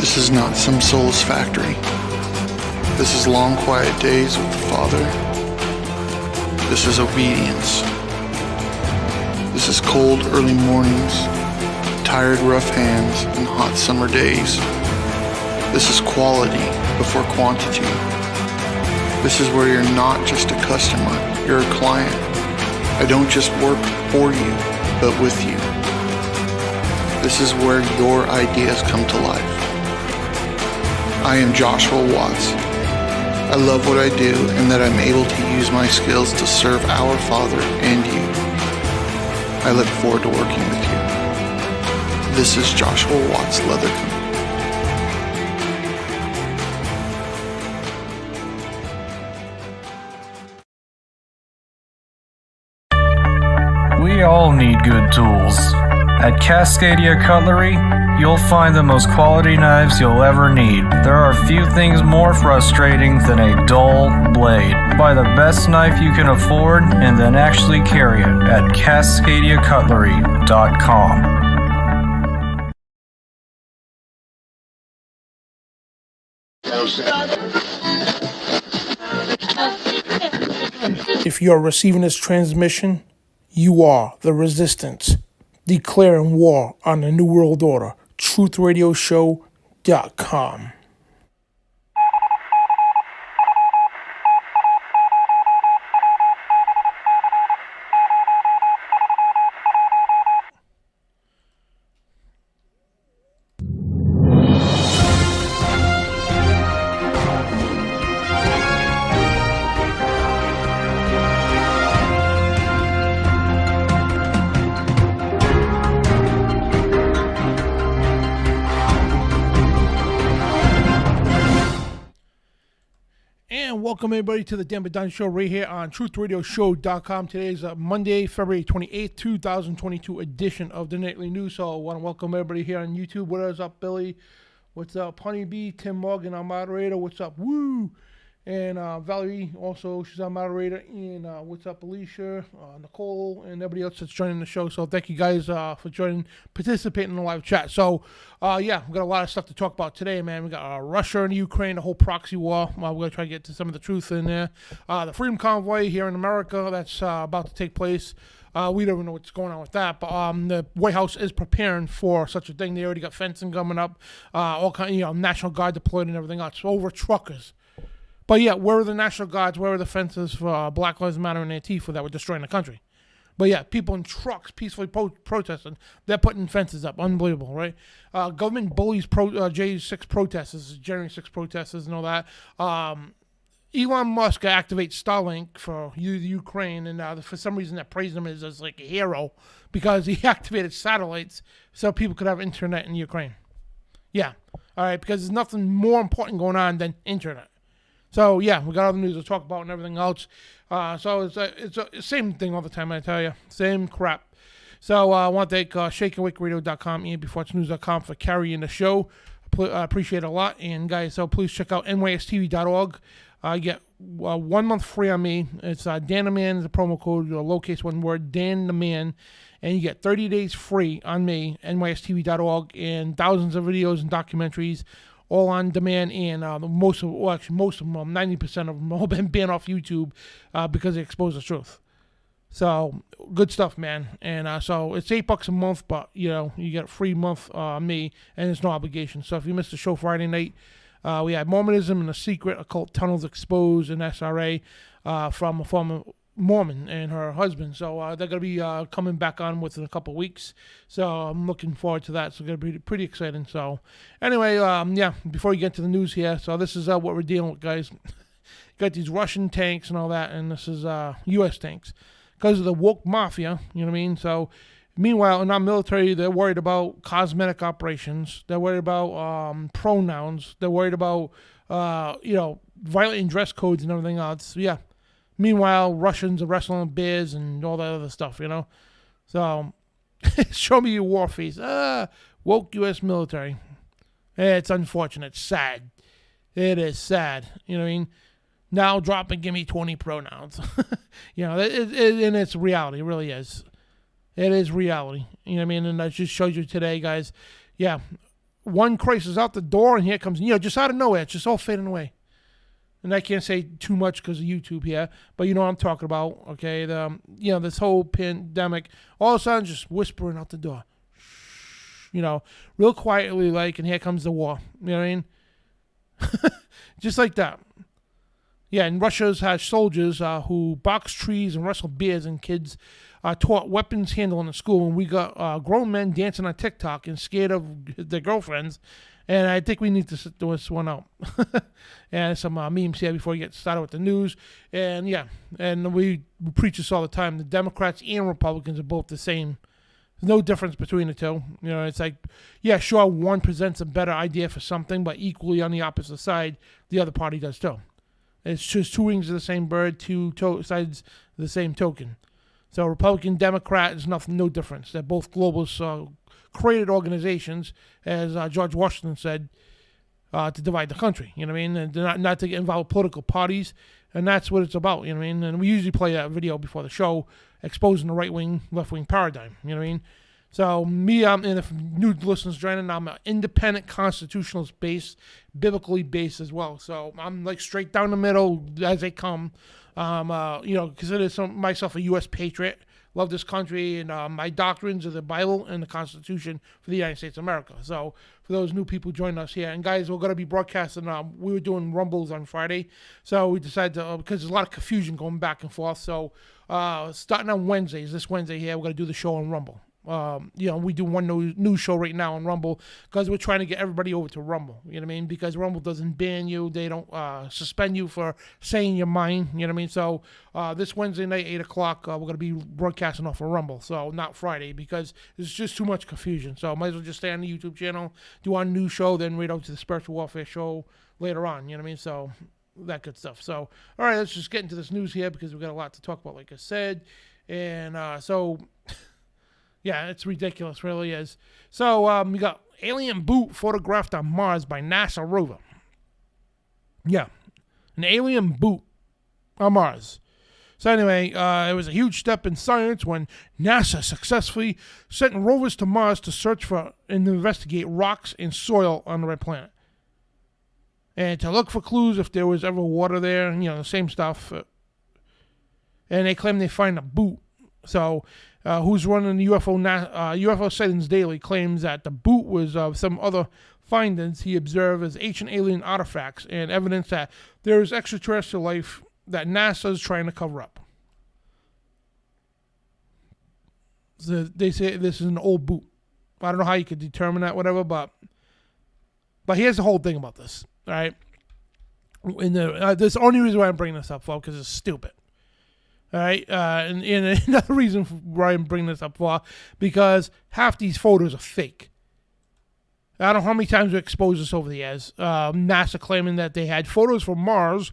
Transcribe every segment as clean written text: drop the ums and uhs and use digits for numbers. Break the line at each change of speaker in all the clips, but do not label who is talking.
This is not some soulless factory. This is long, quiet days with the Father. This is obedience. This is cold, early mornings, tired, rough hands, and hot summer days. This is quality before quantity. This is where you're not just a customer, you're a client. I don't just work for you, but with you. This is where your ideas come to life. I am Joshua Watts. I love what I do and that I'm able to use my skills to serve our Father and you. I look forward to working with you. This is Joshua Watts Leathercomb.
We all need good tools. At Cascadia Cutlery, you'll find the most quality knives you'll ever need. There are few things more frustrating than a dull blade. Buy the best knife you can afford and then actually carry it at CascadiaCutlery.com.
If you're receiving this transmission, you are the resistance, declaring war on the New World Order. TruthRadioShow.com. Welcome everybody to the Dan Bidondi Show right here on TruthRadioShow.com. Today is Monday, February 28th, 2022 edition of the Nightly News. So I want to welcome everybody here on YouTube. What is up, Billy? What's up, Honeybee? Tim Morgan, our moderator. What's up? Woo! And Valerie, also, she's our moderator. And what's up, Alicia, Nicole, and everybody else that's joining the show. So thank you guys for participating in the live chat. So, yeah, we've got a lot of stuff to talk about today, man. We got Russia and Ukraine, the whole proxy war. We're going to try to get to some of the truth in there. The Freedom Convoy here in America that's about to take place. We don't even know what's going on with that, but the White House is preparing for such a thing. They already got fencing coming up, all kind of, National Guard deployed and everything else. Over truckers. But yeah, where are the National Guards? Where are the fences for Black Lives Matter and Antifa that were destroying the country? But yeah, people in trucks peacefully protesting. They're putting fences up. Unbelievable, right? Government bullies J6 protesters, January 6 protesters and all that. Elon Musk activates Starlink for Ukraine, and for some reason that praised him as like a hero because he activated satellites so people could have internet in Ukraine. Yeah, all right, because there's nothing more important going on than internet. So, yeah, we got all the news to talk about and everything else. So it's the same thing all the time, I tell you. Same crap. So I want to thank FOJCRadio.com and BeforeIt'sNews.com for carrying the show. I appreciate it a lot. And, guys, so please check out nystv.org. You get 1 month free on me. It's Dan the Man is the promo code. Lowercase one word, Dan the Man. And you get 30 days free on me, nystv.org, and thousands of videos and documentaries, all on demand, and most of them, 90% of them, all been banned off YouTube because they expose the truth. So, good stuff, man. And so, it's $8 a month, but, you get a free month on me, and there's no obligation. So, if you missed the show Friday night, we had Mormonism and the Secret Occult Tunnels Exposed in SRA from a former Mormon and her husband. So they're going to be coming back on within a couple of weeks. So I'm looking forward to that. So it's going to be pretty exciting. So anyway, yeah, before we get to the news here, so this is what we're dealing with, guys. Got these Russian tanks and all that, and this is U.S. tanks. Because of the woke mafia, you know what I mean? So meanwhile, in our military, they're worried about cosmetic operations. They're worried about pronouns. They're worried about, violating dress codes and everything else. Yeah. Meanwhile, Russians are wrestling bears and all that other stuff, So, show me your war face. Woke U.S. military. It's unfortunate. It's sad. It is sad. You know what I mean? Now drop and give me 20 pronouns. And it's reality. It really is. It is reality. You know what I mean? And that just shows you today, guys. Yeah. one crisis out the door, and here comes, just out of nowhere, it's just all fading away. And I can't say too much because of YouTube here, but you know what I'm talking about, okay? This whole pandemic, all of a sudden just whispering out the door. Real quietly, and here comes the war. You know what I mean? Just like that. Yeah, and Russia's has soldiers who box trees and wrestle bears, and kids taught weapons handling in school. And we got grown men dancing on TikTok and scared of their girlfriends. And I think we need to sit this one out. And some memes here before we get started with the news. And yeah, and we preach this all the time. The Democrats and Republicans are both the same. There's no difference between the two. It's like, yeah, sure, one presents a better idea for something, but equally on the opposite side, the other party does too. It's just two wings of the same bird, two sides of the same token. So Republican, Democrat is no difference. They're both globalist created organizations, as George Washington said, to divide the country. You know what I mean? And they're not to get involved with political parties, and that's what it's about. You know what I mean? And we usually play that video before the show, exposing the right-wing, left-wing paradigm. You know what I mean? So me, and if new listeners joining, I'm an independent, constitutionalist based, biblically based as well. So I'm straight down the middle as they come. Consider myself a U.S. patriot. Love this country, and my doctrines are the Bible and the Constitution for the United States of America. So for those new people joining us here, and guys, we're going to be broadcasting. We were doing Rumbles on Friday, so we decided to, because there's a lot of confusion going back and forth. So starting on Wednesdays, this Wednesday here, we're going to do the show on Rumble. We do one news show right now on Rumble because we're trying to get everybody over to Rumble. You know what I mean? Because Rumble doesn't ban you. They don't suspend you for saying your mind. You know what I mean? So this Wednesday night, 8 o'clock, we're going to be broadcasting off of Rumble. So not Friday because there's just too much confusion. So might as well just stay on the YouTube channel, do our news show, then right over to the Spiritual Warfare show later on. You know what I mean? So that good stuff. So, all right, let's just get into this news here because we've got a lot to talk about, like I said. And yeah, it's ridiculous, really is. So we got alien boot photographed on Mars by NASA rover. Yeah, an alien boot on Mars. So anyway, it was a huge step in science when NASA successfully sent rovers to Mars to search for and investigate rocks and soil on the red planet. And to look for clues if there was ever water there, the same stuff. And they claim they find a boot. So who's running the UFO Sightings Daily claims that the boot was of some other findings he observed as ancient alien artifacts and evidence that there is extraterrestrial life that NASA is trying to cover up. So they say this is an old boot. I don't know how you could determine that, whatever, but here's the whole thing about this, all right? And this the only reason why I'm bringing this up, folks, because it's stupid. All right, and another reason why I'm bringing this up for, because half these photos are fake. I don't know how many times we exposed this over the years. NASA claiming that they had photos from Mars,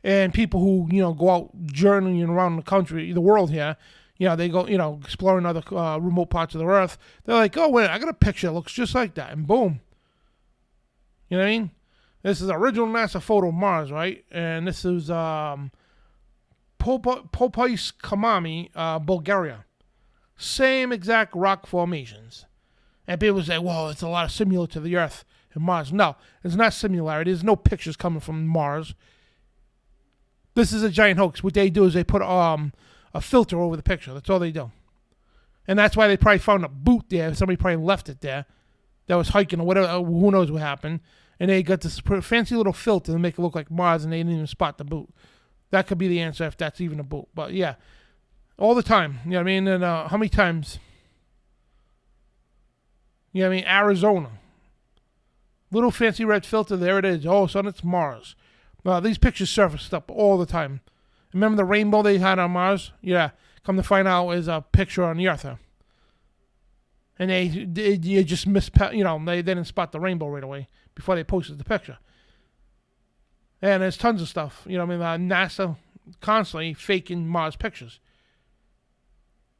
and people who go out journeying around the world here, they go exploring other remote parts of the Earth. They're like, oh wait, I got a picture that looks just like that, and boom. You know what I mean? This is original NASA photo of Mars, right? And this is FOJCRadio, Bulgaria. Same exact rock formations. And people say, well, it's a lot similar to the Earth and Mars. No, it's not similarity. There's no pictures coming from Mars. This is a giant hoax. What they do is they put a filter over the picture. That's all they do. And that's why they probably found a boot there. Somebody probably left it there that was hiking or whatever. Who knows what happened. And they got this fancy little filter to make it look like Mars, and they didn't even spot the boot. That could be the answer if that's even a boot. But yeah, all the time. You know what I mean? And how many times? You know what I mean? Arizona. Little fancy red filter. There it is. Oh, son, it's Mars. These pictures surface up all the time. Remember the rainbow they had on Mars? Yeah. Come to find out is a picture on the Earth. Huh? And you just they didn't spot the rainbow right away before they posted the picture. And there's tons of stuff, NASA constantly faking Mars pictures.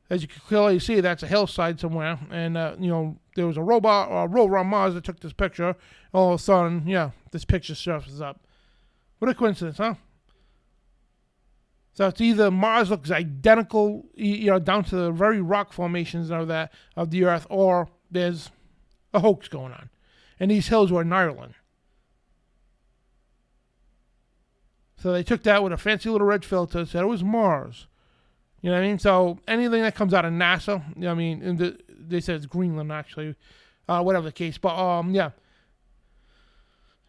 As you can clearly see, that's a hillside somewhere, and there was a robot or a rover on Mars that took this picture. All of a sudden, this picture surfaces up. What a coincidence, huh? So it's either Mars looks identical, down to the very rock formations of the Earth, or there's a hoax going on. And these hills were in Ireland. So they took that with a fancy little red filter and said it was Mars. You know what I mean? So anything that comes out of NASA, you know what I mean? They said it's Greenland, actually. Whatever the case. But, yeah.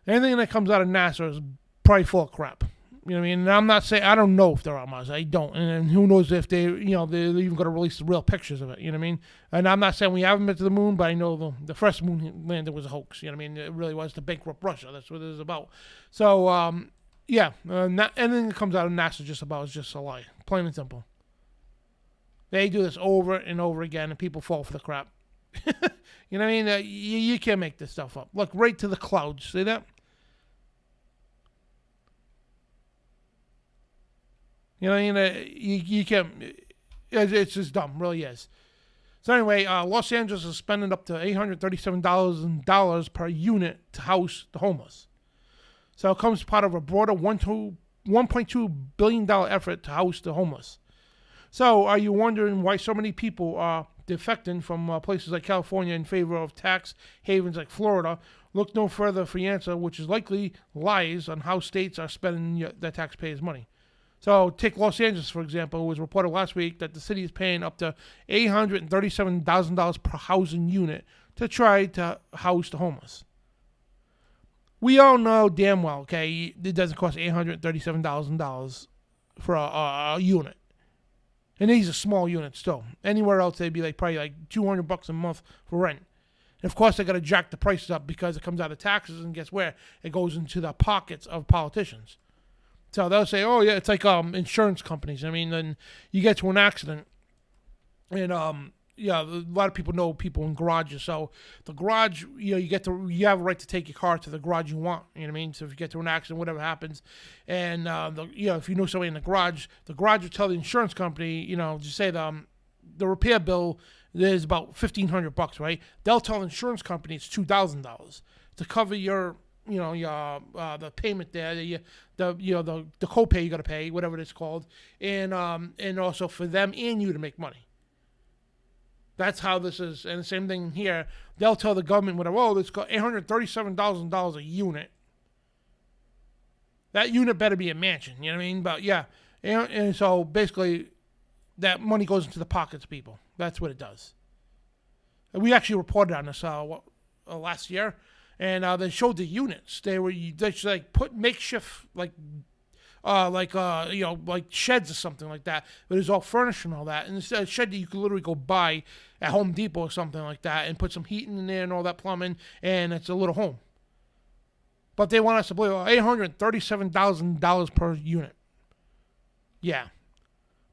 Anything that comes out of NASA is probably full of crap. You know what I mean? And I'm not saying, I don't know if they're on Mars. I don't. And who knows if they're even going to release the real pictures of it. You know what I mean? And I'm not saying we haven't been to the moon, but I know the first moon landing was a hoax. You know what I mean? It really was to bankrupt Russia. That's what it is about. So, yeah. Not anything that comes out of NASA just about is just a lie. Plain and simple. They do this over and over again, and people fall for the crap. You know what I mean? You can't make this stuff up. Look, right to the clouds. See that? You know what I mean? You can't. It's just dumb. Really is. So anyway, Los Angeles is spending up to $837,000 per unit to house the homeless. So it comes part of a broader $1.2 billion effort to house the homeless. So are you wondering why so many people are defecting from places like California in favor of tax havens like Florida? Look no further for the answer, which is likely lies on how states are spending their taxpayers' money. So take Los Angeles, for example. It was reported last week that the city is paying up to $837,000 per housing unit to try to house the homeless. We all know damn well, okay, it doesn't cost $837,000 for a unit. And these are small units still. Anywhere else, they'd be probably like $200 a month for rent. And of course, they got to jack the prices up because it comes out of taxes, and guess where? It goes into the pockets of politicians. So they'll say, oh, yeah, it's like insurance companies. I mean, then you get to an accident, and yeah, a lot of people know people in garages. So the garage, you have a right to take your car to the garage you want. You know what I mean? So if you get to an accident, whatever happens, and if you know somebody in the garage will tell the insurance company, just say the repair bill is about $1,500, right? They'll tell the insurance company it's $2,000 to cover your the payment there, the copay you got to pay, whatever it's called, and also for them and you to make money. That's how this is. And the same thing here. They'll tell the government, whatever, it's got $837,000 a unit. That unit better be a mansion, you know what I mean? But yeah, and so basically that money goes into the pockets of people. That's what it does. And we actually reported on this last year. And they showed the units. They put makeshift like sheds or something like that. But it was all furnished and all that. And it's a shed that you could literally go buy at Home Depot or something like that, and put some heating in there and all that plumbing, and it's a little home. But they want us to believe $837,000 per unit. Yeah,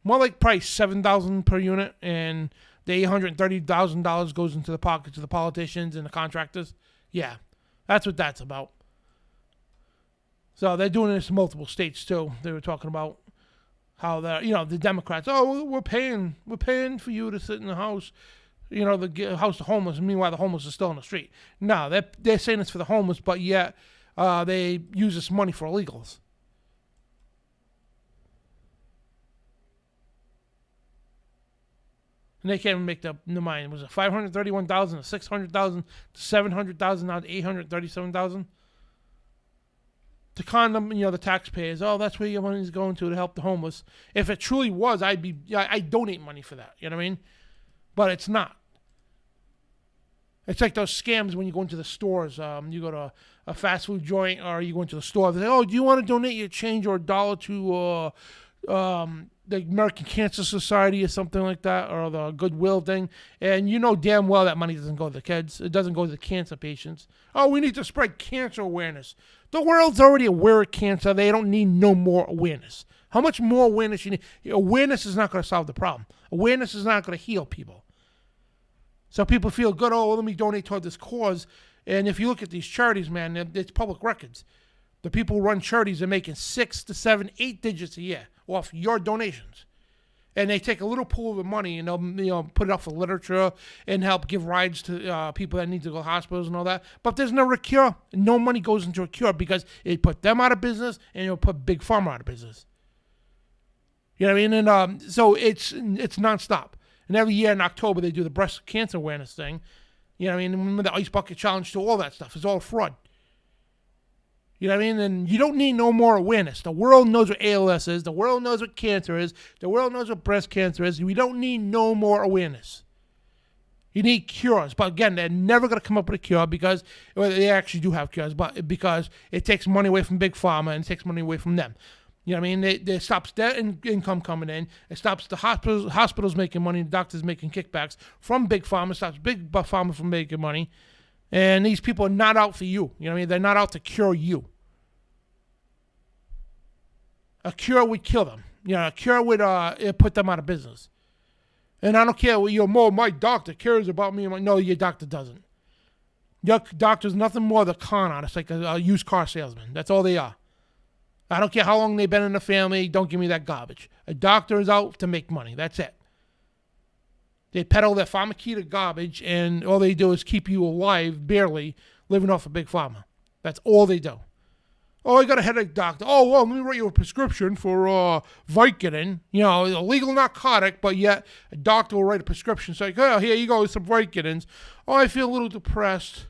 more like probably $7,000 per unit, and the $830,000 goes into the pockets of the politicians and the contractors. Yeah. That's what that's about. So they're doing this in multiple states too. They were talking about how the Democrats, we're paying for you to sit in the house, the house the homeless. And meanwhile, the homeless are still on the street. No, they're saying it's for the homeless, but yet they use this money for illegals. And they can't even make up the mind. Was it $531,000 to $600,000 to $700,000 now to $837,000? To con them, the taxpayers. Oh, that's where your money is going to help the homeless. If it truly was, I'd donate money for that. You know what I mean? But it's not. It's like those scams when you go into the stores. You go to a fast food joint, or you go into the store. They say, "Oh, do you want to donate your change or $1 to the American Cancer Society or something like that, or the Goodwill thing?" And you know damn well that money doesn't go to the kids. It doesn't go to the cancer patients. Oh, we need to spread cancer awareness. The world's already aware of cancer. They don't need no more awareness. How much more awareness you need? Awareness is not going to solve the problem. Awareness is not going to heal people. So people feel good, let me donate toward this cause. And if you look at these charities, man, it's public records. The people who run charities are making 6 to 7, 8 digits a year off your donations. And they take a little pool of the money and they'll put it up for literature and help give rides to people that need to go to hospitals and all that. But there's never a cure. No money goes into a cure because it put them out of business and it'll put Big Pharma out of business. You know what I mean? And so it's nonstop. And every year in October they do the breast cancer awareness thing. You know what I mean? Remember the ice bucket challenge too, all that stuff is all fraud. You know what I mean? And you don't need no more awareness. The world knows what ALS is. The world knows what cancer is. The world knows what breast cancer is. We don't need no more awareness. You need cures. But again, they're never going to come up with a cure because, well, they actually do have cures, but because it takes money away from Big Pharma and it takes money away from them. You know what I mean? It stops their income coming in. It stops the hospitals making money, the doctors making kickbacks from Big Pharma. It stops Big Pharma from making money. And these people are not out for you. You know what I mean? They're not out to cure you. A cure would kill them. You know, a cure would put them out of business. And I don't care what my doctor cares about me. No, your doctor doesn't. Your doctor's nothing more than a con artist, like a used car salesman. That's all they are. I don't care how long they've been in the family. Don't give me that garbage. A doctor is out to make money. That's it. They peddle their pharmaceutical garbage, and all they do is keep you alive, barely, living off of Big Pharma. That's all they do. Oh, I got a headache, doctor. Oh, well, let me write you a prescription for Vicodin. You know, a legal narcotic, but yet a doctor will write a prescription. So, like, oh, here you go, some Vicodins. Oh, I feel a little depressed.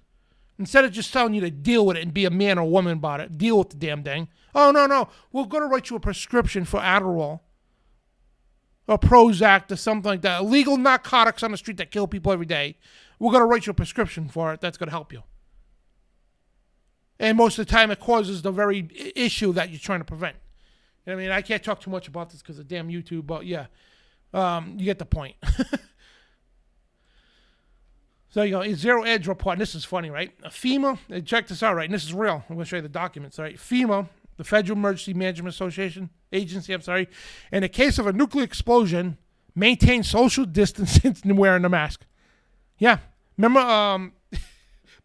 Instead of just telling you to deal with it and be a man or woman about it, deal with the damn thing. Oh, no, we're going to write you a prescription for Adderall or Prozac or something like that. Illegal narcotics on the street that kill people every day. We're going to write you a prescription for it. That's going to help you. And most of the time, it causes the very issue that you're trying to prevent. You know what I mean? I can't talk too much about this because of damn YouTube, but yeah, you get the point. So you go, Zero Edge report. And this is funny, right? FEMA, check this out, right? And this is real. I'm going to show you the documents, right? FEMA, the Federal Emergency Management Agency, in the case of a nuclear explosion, maintain social distancing and wearing a mask. Yeah. Remember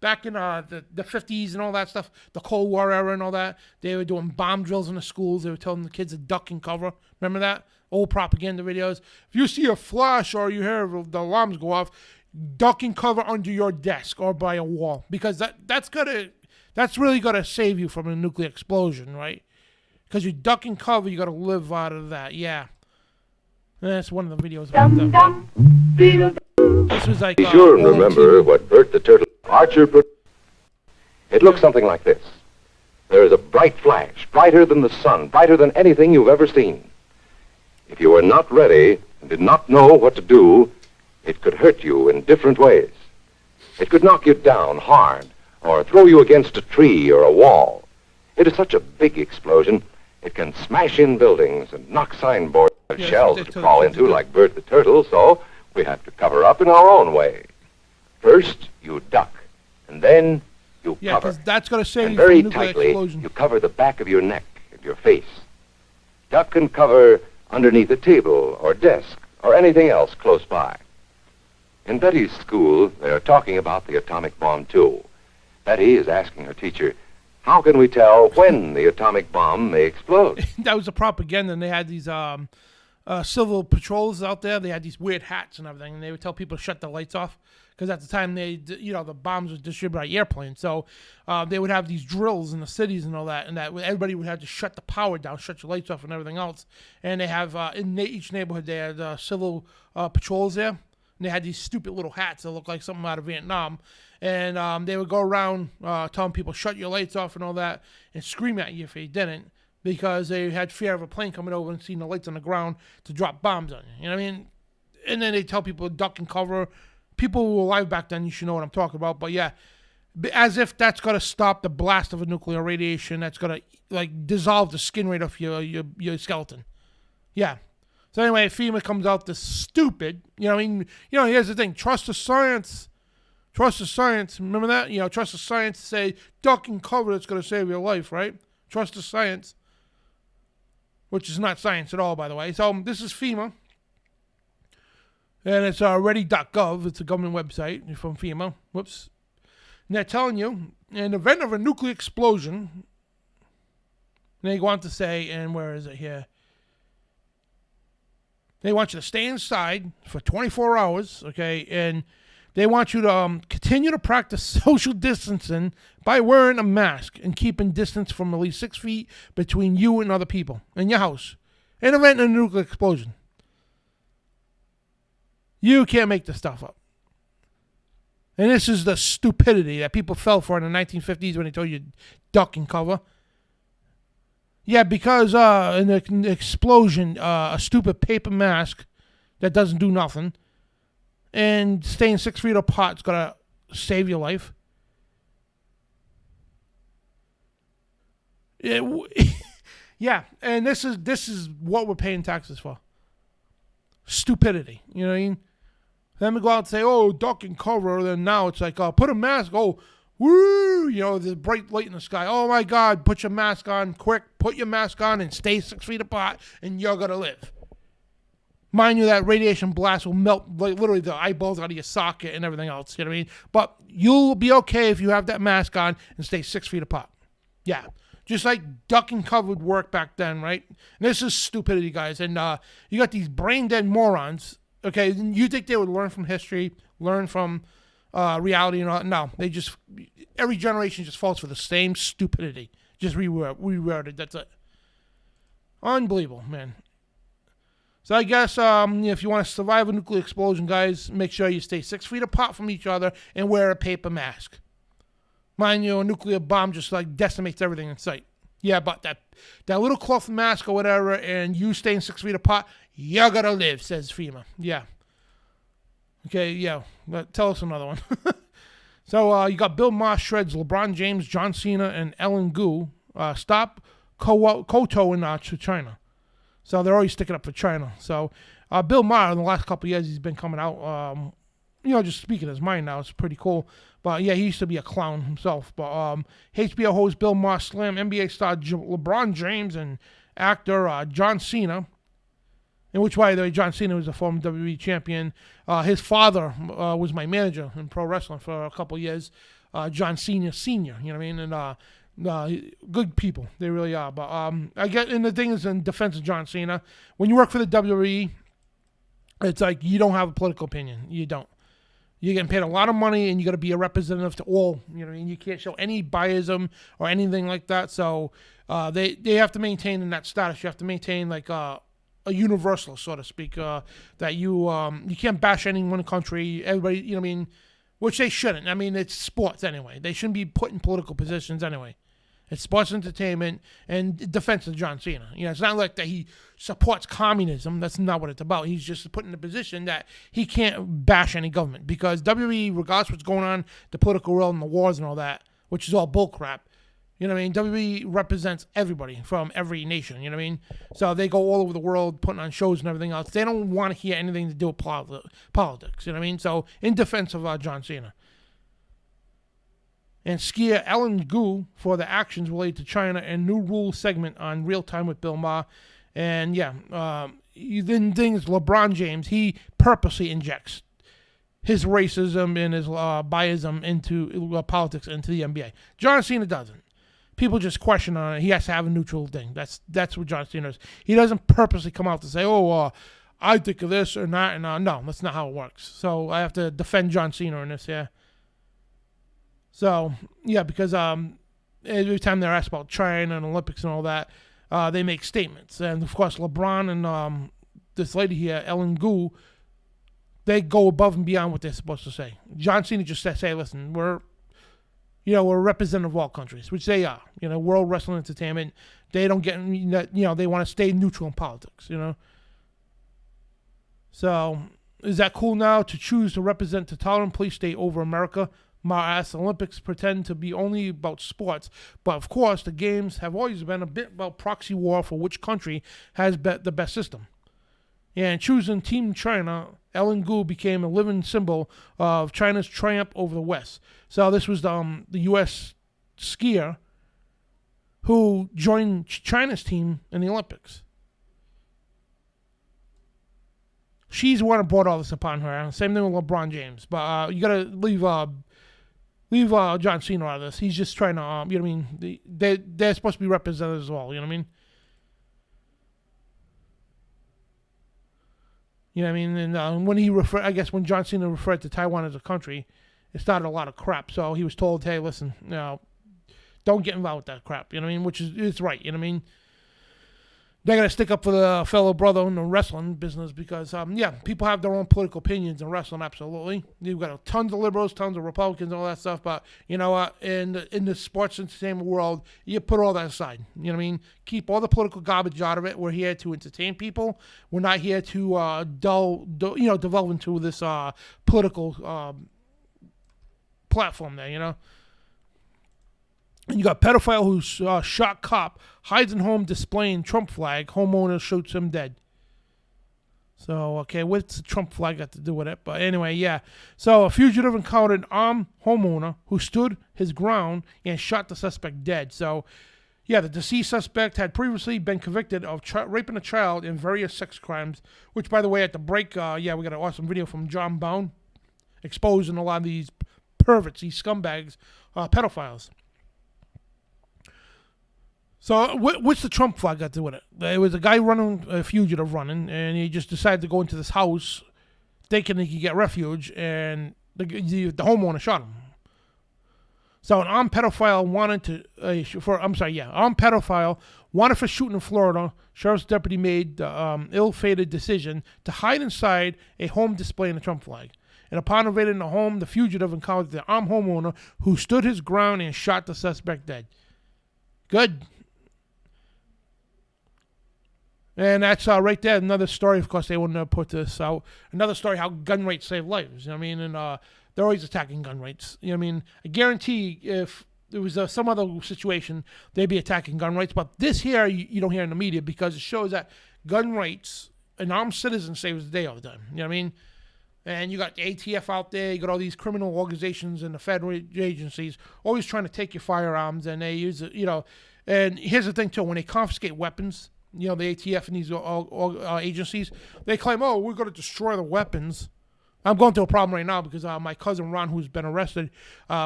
back in the 50s and all that stuff, the Cold War era and all that, they were doing bomb drills in the schools. They were telling the kids to duck and cover. Remember that? Old propaganda videos. If you see a flash or you hear the alarms go off, duck and cover under your desk or by a wall, because that's really gonna save you from a nuclear explosion, right? Because you duck and cover, you gotta live out of that. Yeah, and that's one of the videos about that. This was like
be sure and remember what Bert the Turtle Archer put. It looks something like this. There is a bright flash, brighter than the sun, brighter than anything you've ever seen. If you were not ready and did not know what to do, it could hurt you in different ways. It could knock you down hard or throw you against a tree or a wall. It is such a big explosion, it can smash in buildings and knock signboards and shells to crawl into like Bert the Turtle, so we have to cover up in our own way. First, you duck, and then you cover.
Yeah, because that's going to save
and
you
very
from nuclear
tightly,
explosion.
you cover the back of your neck and your face. Duck and cover underneath a table or desk or anything else close by. In Betty's school, they're talking about the atomic bomb, too. Betty is asking her teacher, how can we tell when the atomic bomb may explode?
That was a propaganda, and they had these civil patrols out there. They had these weird hats and everything, and they would tell people to shut the lights off, because at the time, the bombs were distributed by airplanes. So they would have these drills in the cities and all that, and that everybody would have to shut the power down, shut your lights off and everything else. And they have, in each neighborhood, they had civil patrols there. And they had these stupid little hats that looked like something out of Vietnam. And they would go around telling people, shut your lights off and all that, and scream at you if you didn't, because they had fear of a plane coming over and seeing the lights on the ground to drop bombs on you. You know what I mean? And then they tell people to duck and cover. People who were alive back then, you should know what I'm talking about. But yeah, as if that's going to stop the blast of a nuclear radiation that's going to like dissolve the skin right off your skeleton. Yeah. So anyway, FEMA comes out this stupid, here's the thing, trust the science. Trust the science. Remember that? Trust the science to say duck and cover, that's going to save your life, right? Trust the science. Which is not science at all, by the way. So this is FEMA. And it's ready.gov. It's a government website from FEMA. Whoops. And they're telling you, in the event of a nuclear explosion, and they go on to say, and where is it here? They want you to stay inside for 24 hours, okay? And they want you to continue to practice social distancing by wearing a mask and keeping distance from at least 6 feet between you and other people in your house in the event of a nuclear explosion. You can't make this stuff up. And this is the stupidity that people fell for in the 1950s when they told you duck and cover. Yeah, because in an explosion, a stupid paper mask that doesn't do nothing and staying 6 feet apart is going to save your life. Yeah, and this is what we're paying taxes for. Stupidity. You know what I mean? Then we go out and say, oh, duck and cover. Then now it's like, put a mask. Oh, woo! You know, the bright light in the sky. Oh, my God, put your mask on quick. Put your mask on and stay 6 feet apart, and you're going to live. Mind you, that radiation blast will melt like literally the eyeballs out of your socket and everything else. You know what I mean? But you'll be okay if you have that mask on and stay 6 feet apart. Yeah. Just like duck and cover would work back then, right? And this is stupidity, guys. And you got these brain-dead morons. Okay, you think they would learn from history, learn from reality and all? No, they just, every generation just falls for the same stupidity. Just reworded, that's it. Unbelievable, man. So I guess if you want to survive a nuclear explosion, guys, make sure you stay 6 feet apart from each other and wear a paper mask. Mind you, a nuclear bomb just like decimates everything in sight. Yeah, but that little cloth mask or whatever, and you staying 6 feet apart, you're gonna live, says FEMA. Yeah. Okay, yeah. Tell us another one. So you got Bill Maher shreds LeBron James, John Cena, and Ellen Gu. Stop kowtowing to China. So they're always sticking up for China. So Bill Maher, in the last couple of years, he's been coming out, just speaking his mind now. It's pretty cool. But yeah, he used to be a clown himself. But HBO host Bill Maher slammed NBA star LeBron James and actor John Cena. In which, by the way, John Cena was a former WWE champion. His father was my manager in pro wrestling for a couple of years. John Cena Sr., you know what I mean? And good people, they really are. But I get, and the thing is, in defense of John Cena, when you work for the WWE, it's like you don't have a political opinion. You don't. You're getting paid a lot of money, and you got to be a representative to all. You know what I mean? You can't show any biasm or anything like that. So they have to maintain in that status. You have to maintain like a universal, so to speak, that you can't bash any one country. Everybody, you know what I mean? Which they shouldn't. I mean, it's sports anyway. They shouldn't be put in political positions anyway. It's sports entertainment and defense of John Cena. You know, it's not like that he supports communism. That's not what it's about. He's just put in a position that he can't bash any government because WWE, regardless of what's going on, the political world and the wars and all that, which is all bullcrap. You know what I mean? WWE represents everybody from every nation. You know what I mean? So they go all over the world putting on shows and everything else. They don't want to hear anything to do with politics. You know what I mean? So in defense of John Cena. And skier Ellen Gu for the actions related to China and new rule segment on Real Time with Bill Maher. And yeah, then things LeBron James, he purposely injects his racism and his biasm into politics into the NBA. John Cena doesn't. People just question on it. He has to have a neutral thing. That's what John Cena is. He doesn't purposely come out to say, I think of this or not. And no, that's not how it works. So I have to defend John Cena in this, yeah. So, yeah, because every time they're asked about China and Olympics and all that, they make statements. And, of course, LeBron and this lady here, Ellen Gu, they go above and beyond what they're supposed to say. John Cena just says, hey, listen, we're a representative of all countries, which they are. You know, World Wrestling Entertainment, they don't get, they want to stay neutral in politics, you know. So, is that cool now to choose to represent the tolerant police state over America? Maher asked, Olympics pretend to be only about sports, but of course the games have always been a bit about proxy war for which country has the best system. And choosing Team China, Ellen Gu became a living symbol of China's triumph over the West. So this was the U.S. skier who joined China's team in the Olympics. She's the one who brought all this upon her. Same thing with LeBron James. But you got to leave John Cena out of this. He's just trying to, you know what I mean? They're supposed to be represented as well, you know what I mean? You know what I mean? And when John Cena referred to Taiwan as a country, it started a lot of crap. So he was told, hey, listen, don't get involved with that crap, you know what I mean? Which is it's right, you know what I mean? they got to stick up for the fellow brother in the wrestling business because, people have their own political opinions in wrestling, absolutely. You've got tons of liberals, tons of Republicans, and all that stuff, but you know what? In the sports entertainment world, you put all that aside. You know what I mean? Keep all the political garbage out of it. We're here to entertain people. We're not here to delve into this political platform there, you know? And you got pedophile who's shot cop, hides in home displaying Trump flag. Homeowner shoots him dead. So, okay, what's the Trump flag got to do with it? But anyway, yeah. So, a fugitive encountered an armed homeowner who stood his ground and shot the suspect dead. So, yeah, the deceased suspect had previously been convicted of raping a child in various sex crimes, which, by the way, at the break, we got an awesome video from John Bone exposing a lot of these perverts, these scumbags, pedophiles. So what's the Trump flag got to do with it? It was a guy a fugitive running, and he just decided to go into this house thinking he could get refuge, and the homeowner shot him. So an armed pedophile wanted for shooting in Florida. Sheriff's deputy made the ill-fated decision to hide inside a home displaying the Trump flag. And upon invading the home, the fugitive encountered the armed homeowner who stood his ground and shot the suspect dead. Good. And that's right there. Another story. Of course, they wouldn't have put this out. Another story how gun rates save lives. You know what I mean? And they're always attacking gun rates. You know what I mean? I guarantee if there was some other situation, they'd be attacking gun rates. But this here, you don't hear in the media because it shows that gun rates, an armed citizen saves the day all the time. You know what I mean? And you got the ATF out there. You got all these criminal organizations and the federal agencies always trying to take your firearms, and they use it, you know. And here's the thing, too. When they confiscate weapons, you know, the ATF and these agencies, they claim, oh, we're going to destroy the weapons. I'm going through a problem right now because my cousin Ron, who's been arrested,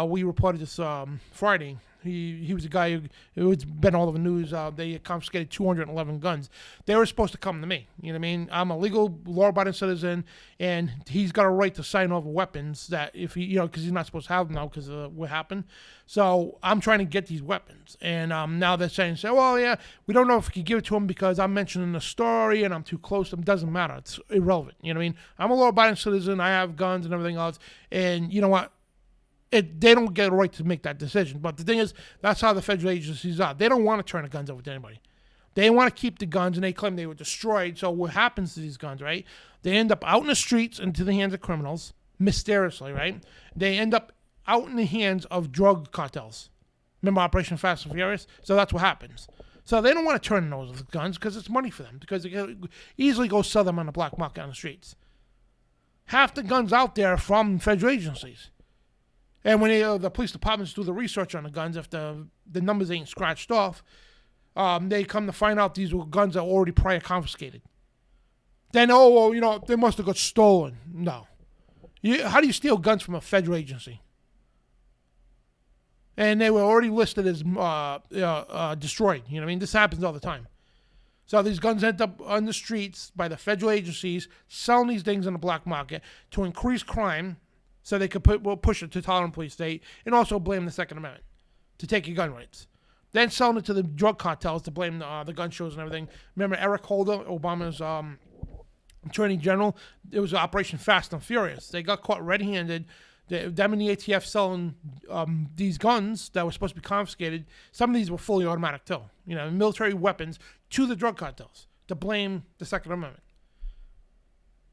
we reported this Friday. He was a guy who's been all over the news. They confiscated 211 guns. They were supposed to come to me. You know what I mean? I'm a legal, law-abiding citizen, and he's got a right to sign over weapons that if he, you know, because he's not supposed to have them now because of what happened. So I'm trying to get these weapons, and now they're saying, well, yeah, we don't know if we can give it to him because I'm mentioning the story and I'm too close to him. Doesn't matter. It's irrelevant. You know what I mean? I'm a law-abiding citizen. I have guns and everything else, and you know what? They don't get a right to make that decision. But the thing is, that's how the federal agencies are. They don't want to turn the guns over to anybody. They want to keep the guns, and they claim they were destroyed. So what happens to these guns, right? They end up out in the streets into the hands of criminals, mysteriously, right? They end up out in the hands of drug cartels. Remember Operation Fast and Furious? So that's what happens. So they don't want to turn those guns because it's money for them, because they can easily go sell them on the black market on the streets. Half the guns out there are from federal agencies. And when the police departments do the research on the guns, if the numbers ain't scratched off, they come to find out these were guns that were already prior confiscated. Then, they must have got stolen. No. How do you steal guns from a federal agency? And they were already listed as destroyed. You know what I mean? This happens all the time. So these guns end up on the streets by the federal agencies, selling these things in the black market to increase crime, so they could push it to tolerant police state, and also blame the Second Amendment to take your gun rights. Then selling it to the drug cartels to blame the gun shows and everything. Remember Eric Holder, Obama's attorney general? It was Operation Fast and Furious. They got caught red-handed. Them and the ATF selling these guns that were supposed to be confiscated. Some of these were fully automatic too. You know, military weapons to the drug cartels to blame the Second Amendment.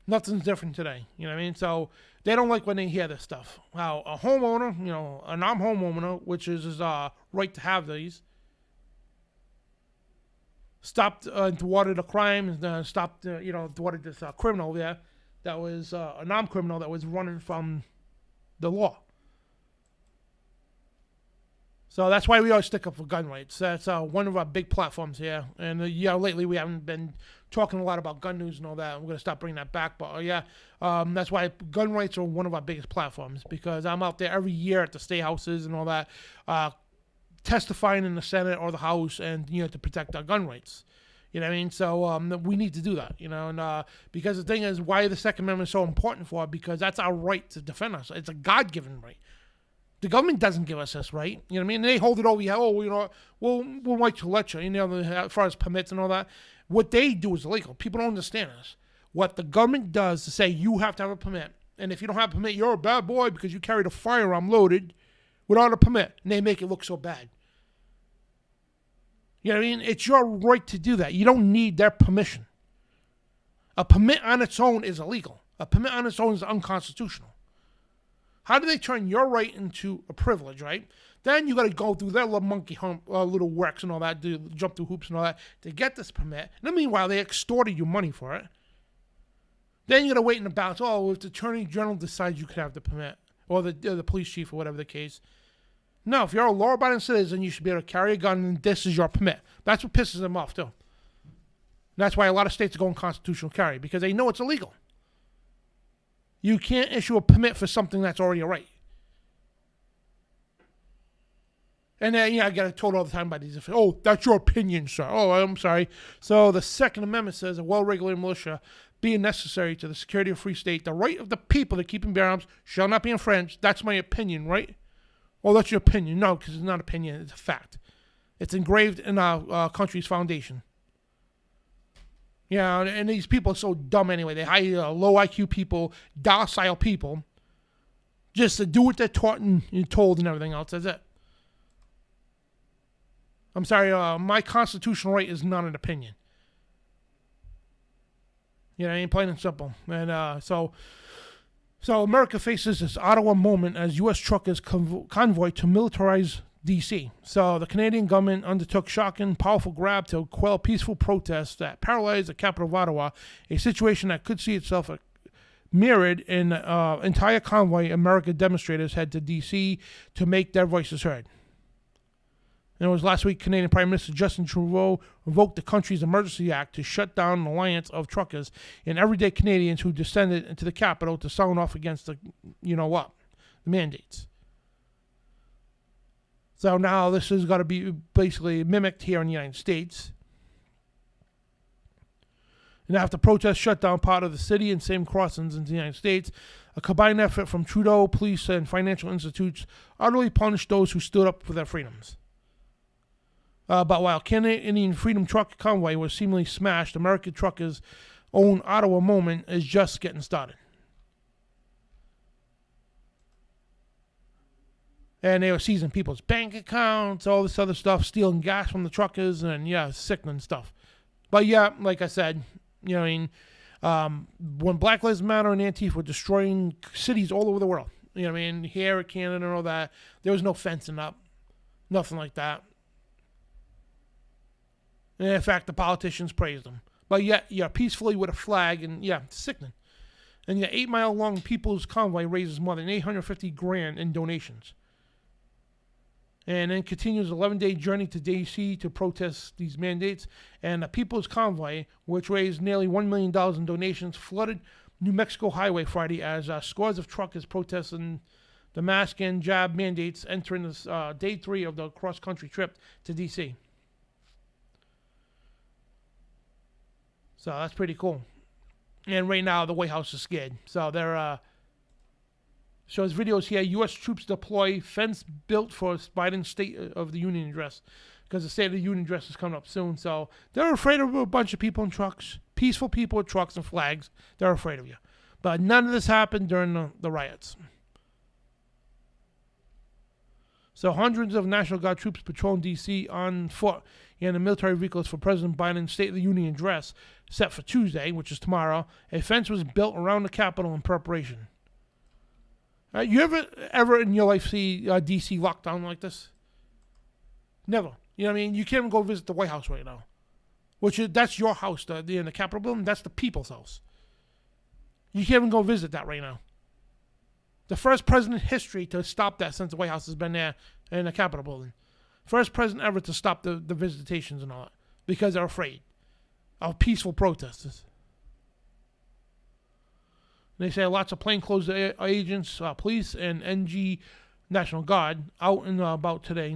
Nothing's different today. You know what I mean? So they don't like when they hear this stuff. How a homeowner, you know, a non-homeowner, which is his right to have these, stopped and thwarted a crime, thwarted this criminal there that was a non-criminal that was running from the law. So that's why we always stick up for gun rights. That's one of our big platforms here. And lately we haven't been talking a lot about gun news and all that. I'm going to stop bringing that back. But that's why gun rights are one of our biggest platforms, because I'm out there every year at the state houses and all that, testifying in the Senate or the House, and to protect our gun rights. You know what I mean? So we need to do that. And because the thing is, why the Second Amendment is so important for it, because that's our right to defend us. It's a God-given right. The government doesn't give us this right. You know what I mean? They hold it over. We'll wait to let you, as far as permits and all that. What they do is illegal. People don't understand this. What the government does to say you have to have a permit, and if you don't have a permit, you're a bad boy because you carried a firearm loaded without a permit, and they make it look so bad. You know what I mean? It's your right to do that. You don't need their permission. A permit on its own is illegal. A permit on its own is unconstitutional. How do they turn your right into a privilege, right? Then you got to go through their little monkey hump, little works and all that, jump through hoops and all that to get this permit. And meanwhile, they extorted you money for it. Then you got to wait in the balance. Oh, if the attorney general decides you could have the permit, or the police chief, or whatever the case. No, if you're a law-abiding citizen, you should be able to carry a gun, and this is your permit. That's what pisses them off, too. And that's why a lot of states are going constitutional carry, because they know it's illegal. You can't issue a permit for something that's already a right. And then, I get told all the time by these, oh, that's your opinion, sir. Oh, I'm sorry. So the Second Amendment says a well-regulated militia being necessary to the security of a free state, the right of the people to keep and bear arms shall not be infringed. That's my opinion, right? Oh, that's your opinion. No, because it's not opinion. It's a fact. It's engraved in our country's foundation. Yeah, and these people are so dumb anyway. They hire low IQ people, docile people, just to do what they're taught and told and everything else. That's it. I'm sorry, my constitutional right is not an opinion. Plain and simple. And so America faces this Ottawa moment as U.S. truckers convoy to militarize D.C. So the Canadian government undertook shocking, powerful grab to quell peaceful protests that paralyzed the capital of Ottawa, a situation that could see itself mirrored in entire convoy America demonstrators head to D.C. to make their voices heard. And it was last week Canadian Prime Minister Justin Trudeau revoked the country's Emergency Act to shut down an alliance of truckers and everyday Canadians who descended into the capital to sound off against the mandates. So now this is going to be basically mimicked here in the United States. And after protests shut down part of the city and same crossings in the United States, a combined effort from Trudeau, police, and financial institutes utterly punished those who stood up for their freedoms. But while Canadian Freedom Truck Convoy was seemingly smashed, American truckers' own Ottawa moment is just getting started. And they were seizing people's bank accounts, all this other stuff, stealing gas from the truckers, and sickening stuff. But like I said, when Black Lives Matter and Antifa were destroying cities all over the world, here in Canada and all that, there was no fencing up, nothing like that. And in fact, the politicians praised them. But yet, peacefully with a flag, and it's sickening. And the 8-mile-long People's Convoy raises more than $850,000 in donations. And then continues an 11-day journey to D.C. to protest these mandates. And the People's Convoy, which raised nearly $1 million in donations, flooded New Mexico Highway Friday as scores of truckers protesting the mask and jab mandates entering this day 3 of the cross-country trip to D.C. So that's pretty cool. And right now, the White House is scared. So they're shows videos here. U.S. troops deploy fence built for Biden's State of the Union address, because the State of the Union address is coming up soon. So they're afraid of a bunch of people in trucks, peaceful people with trucks and flags. They're afraid of you. But none of this happened during the riots. So hundreds of National Guard troops patrolling D.C. on foot and in military vehicles for President Biden's State of the Union address set for Tuesday, which is tomorrow. A fence was built around the Capitol in preparation. You ever in your life see D.C. locked down like this? Never. You can't even go visit the White House right now. That's your house, in the Capitol building. That's the people's house. You can't even go visit that right now. The first president in history to stop that since the White House has been there in the Capitol building. First president ever to stop the visitations and all that, because they're afraid of peaceful protesters. They say lots of plainclothes agents, police, and NG National Guard out and about today.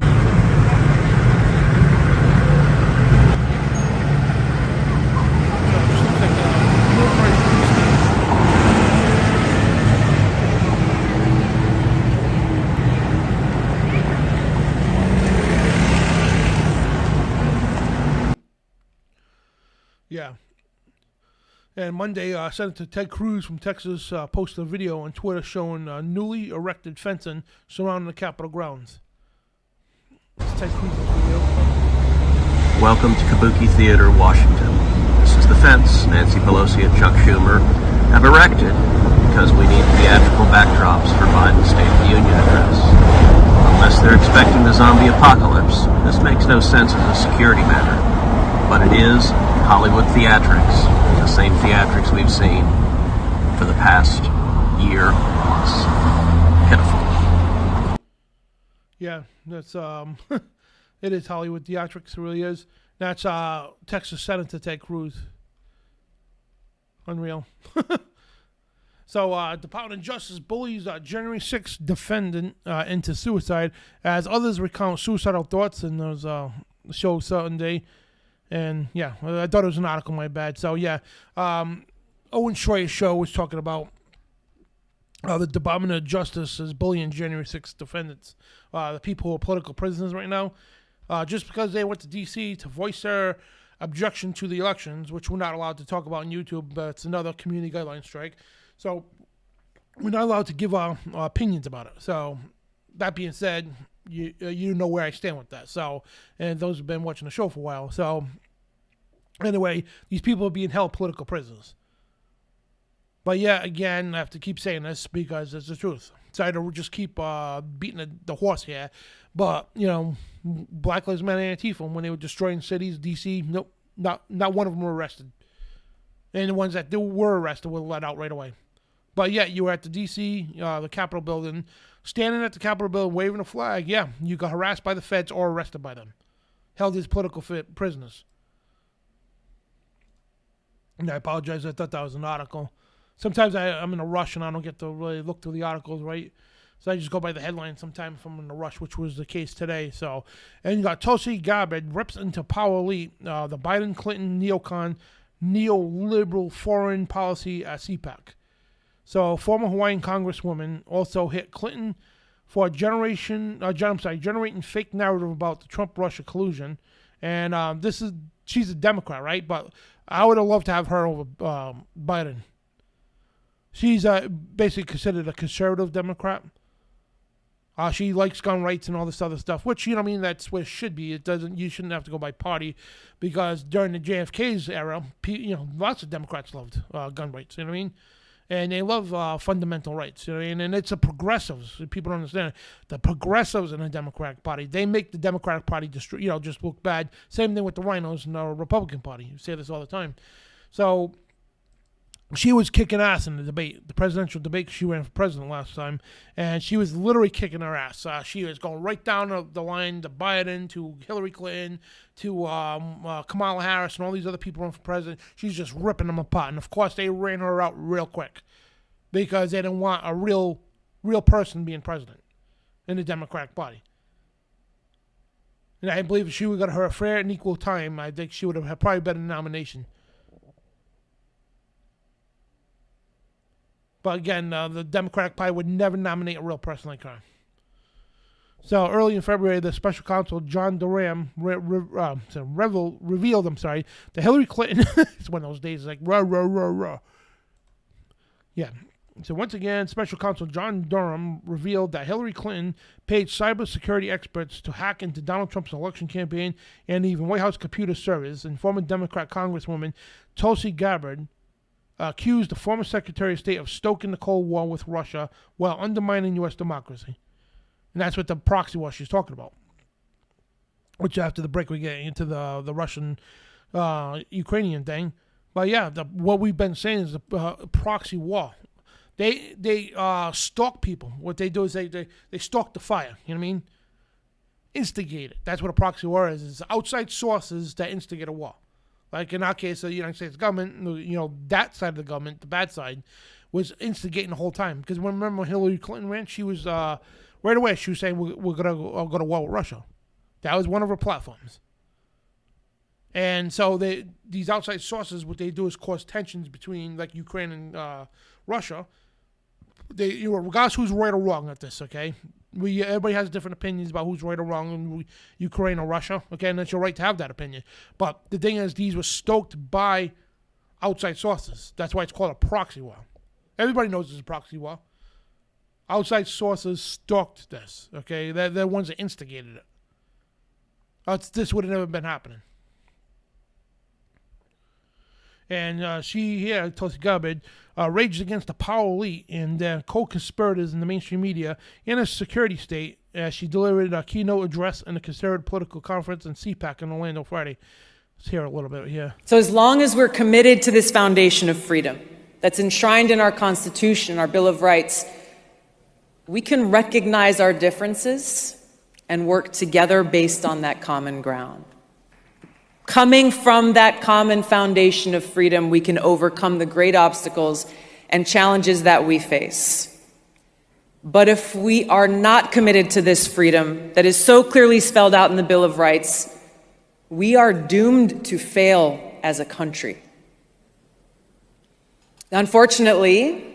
And Monday, Senator Ted Cruz from Texas posted a video on Twitter showing newly erected fencing surrounding the Capitol grounds. It's Ted Cruz's video.
Welcome to Kabuki Theater, Washington. This is the fence Nancy Pelosi and Chuck Schumer have erected because we need theatrical backdrops for Biden's State of the Union address. Unless they're expecting the zombie apocalypse, this makes no sense as a security matter. But it is Hollywood theatrics, the same theatrics we've seen for the past year plus. Pitiful.
Yeah, that's it is Hollywood theatrics, it really is. That's Texas Senator Ted Cruz. Unreal. So, Department of Justice bullies January 6th defendant into suicide as others recount suicidal thoughts in those show Sunday. And, yeah, I thought it was an article, my bad. So, yeah, Owen Schroyer's show was talking about the Department of Justice is bullying January 6th defendants, the people who are political prisoners right now, just because they went to D.C. to voice their objection to the elections, which we're not allowed to talk about on YouTube, but it's another community guideline strike. So we're not allowed to give our opinions about it. So that being said, you know where I stand with that. So, and those who've been watching the show for a while. So anyway, these people are being held political prisoners. But yeah, again, I have to keep saying this because it's the truth. Sorry to just keep beating the horse here. But, you know, Black Lives Matter and Antifa, when they were destroying cities, D.C., nope, not one of them were arrested. And the ones that were arrested were let out right away. But yeah, you were at the D.C., the Capitol building, standing at the Capitol building, waving a flag. Yeah, you got harassed by the feds or arrested by them. Held as political prisoners. And I apologize, I thought that was an article. Sometimes I'm in a rush and I don't get to really look through the articles, right? So I just go by the headline sometimes if I'm in a rush, which was the case today. So, and you got Tulsi Gabbard rips into power elite, the Biden-Clinton neocon, neoliberal foreign policy at CPAC. So, former Hawaiian Congresswoman also hit Clinton for generating fake narrative about the Trump-Russia collusion. And she's a Democrat, right? But I would have loved to have her over Biden. She's basically considered a conservative Democrat. She likes gun rights and all this other stuff, which, you know what I mean, that's what it should be. You shouldn't have to go by party, because during the JFK's era, lots of Democrats loved gun rights, you know what I mean? And they love fundamental rights, you know what I mean? And it's the progressives, people don't understand it. The progressives in the Democratic Party, they make the Democratic Party just look bad. Same thing with the rhinos in the Republican Party. You say this all the time. So she was kicking ass in the debate, the presidential debate. She ran for president last time, and she was literally kicking her ass. She was going right down the line to Biden, to Hillary Clinton, to Kamala Harris, and all these other people running for president. She's just ripping them apart. And, of course, they ran her out real quick because they didn't want a real person being president in the Democratic Party. And I believe if she would have got her a fair and equal time, I think she would have probably been in the nomination. But again, the Democratic Party would never nominate a real person like her. So early in February, the special counsel John Durham revealed, that Hillary Clinton, it's one of those days like, rah, rah, rah, rah. Yeah. So once again, special counsel John Durham revealed that Hillary Clinton paid cybersecurity experts to hack into Donald Trump's election campaign and even White House computer servers, and former Democrat Congresswoman Tulsi Gabbard accused the former Secretary of State of stoking the Cold War with Russia while undermining U.S. democracy. And that's what the proxy war she's talking about. Which after the break we get into the Russian Ukrainian thing. But yeah, what we've been saying is the proxy war. They stalk people. What they do is they stalk the fire. You know what I mean? Instigate it. That's what a proxy war is. It's outside sources that instigate a war. Like in our case, the United States government, that side of the government, the bad side, was instigating the whole time. Because remember when Hillary Clinton ran, she was, right away, she was saying, we're going to go to war with Russia. That was one of her platforms. And so these outside sources, what they do is cause tensions between, like, Ukraine and Russia. Regardless who's right or wrong at this, okay? Everybody has different opinions about who's right or wrong in Ukraine or Russia, okay? And that's your right to have that opinion. But the thing is, these were stoked by outside sources. That's why it's called a proxy war. Everybody knows it's a proxy war. Outside sources stalked this, okay? They're the ones that instigated it. This would have never been happening. And she here, Tulsi Gabbard, rages against the power elite and their co-conspirators in the mainstream media in a security state as she delivered a keynote address in a conservative political conference in CPAC in Orlando Friday. Let's hear a little bit here.
So as long as we're committed to this foundation of freedom that's enshrined in our Constitution, our Bill of Rights, we can recognize our differences and work together based on that common ground. Coming from that common foundation of freedom, we can overcome the great obstacles and challenges that we face. But if we are not committed to this freedom that is so clearly spelled out in the Bill of Rights, we are doomed to fail as a country. Unfortunately,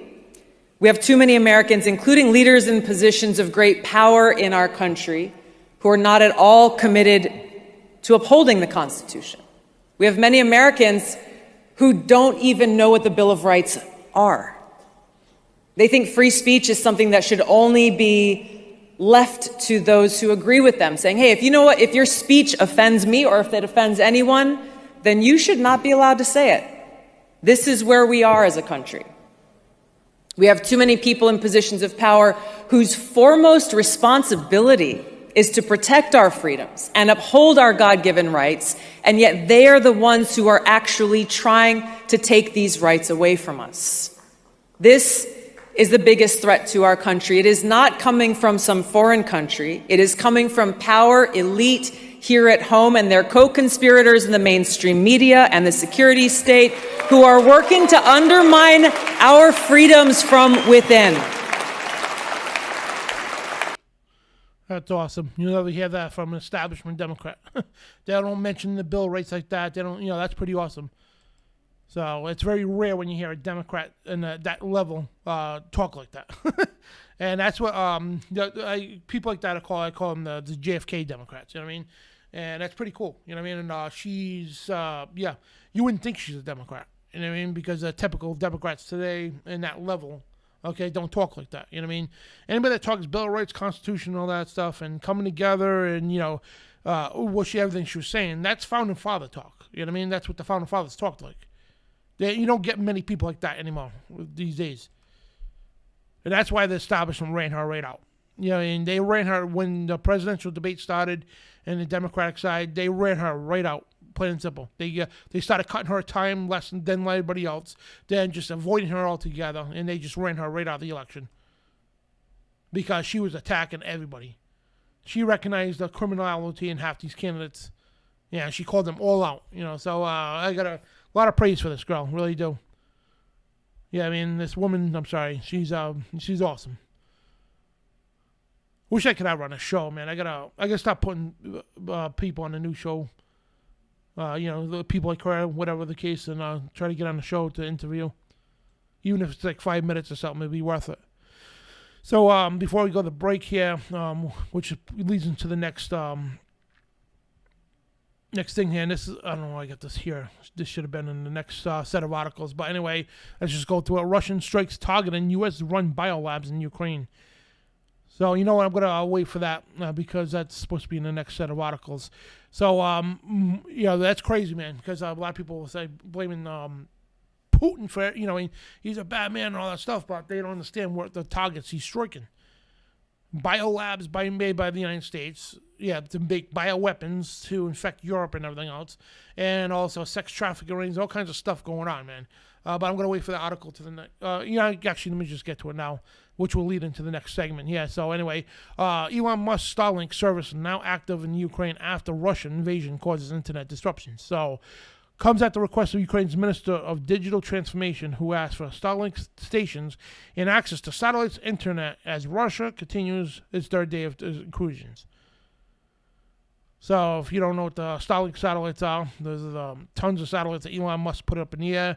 we have too many Americans, including leaders in positions of great power in our country, who are not at all committed to upholding the Constitution. We have many Americans who don't even know what the Bill of Rights are. They think free speech is something that should only be left to those who agree with them, saying, hey, if you know what, if your speech offends me or if it offends anyone, then you should not be allowed to say it. This is where we are as a country. We have too many people in positions of power whose foremost responsibility is to protect our freedoms and uphold our God-given rights, and yet they are the ones who are actually trying to take these rights away from us. This is the biggest threat to our country. It is not coming from some foreign country. It is coming from power elite here at home and their co-conspirators in the mainstream media and the security state who are working to undermine our freedoms from within.
That's awesome. You never hear that from an establishment Democrat. They don't mention the Bill of Rights like that. They don't, that's pretty awesome. So it's very rare when you hear a Democrat in that level talk like that. And that's what people like that I call them the JFK Democrats. You know what I mean? And that's pretty cool. You know what I mean? And she's you wouldn't think she's a Democrat. You know what I mean? Because typical Democrats today in that level, okay, don't talk like that. You know what I mean? Anybody that talks Bill of Rights, Constitution, all that stuff, and coming together and everything she was saying, that's founding father talk. You know what I mean? That's what the founding fathers talked like. You don't get many people like that anymore these days. And that's why the establishment ran her right out. And they ran her when the presidential debate started and the Democratic side, they ran her right out, plain and simple. They started cutting her time less than everybody else, then just avoiding her altogether, and they just ran her right out of the election because she was attacking everybody. She recognized the criminality in half these candidates. Yeah, she called them all out. So I got a lot of praise for this girl, really do. Yeah, I mean, this woman, I'm sorry, she's awesome. Wish I could have her on a show, man. I gotta stop putting people on the new show. The people like her, whatever the case, and try to get on the show to interview. Even if it's like 5 minutes or something, it'd be worth it. So before we go to break here, which leads into the next thing here, and this is, I don't know, I got this here. This should have been in the next set of articles. But anyway, let's just go through it. Russian strikes targeting U.S.-run biolabs in Ukraine. So, I'm going to wait for that because that's supposed to be in the next set of articles. So, that's crazy, man, because a lot of people will say blaming Putin for, he's a bad man and all that stuff, but they don't understand what the targets he's striking. Biolabs made by the United States, to make bioweapons to infect Europe and everything else, and also sex trafficking rings, all kinds of stuff going on, man. But I'm going to wait for the article to the next. Actually, let me just get to it now, which will lead into the next segment. Yeah, so anyway, Elon Musk's Starlink service is now active in Ukraine after Russian invasion causes internet disruptions. So, comes at the request of Ukraine's Minister of Digital Transformation, who asked for Starlink stations and access to satellites internet as Russia continues its third day of incursions. So, if you don't know what the Starlink satellites are, there's tons of satellites that Elon Musk put up in the air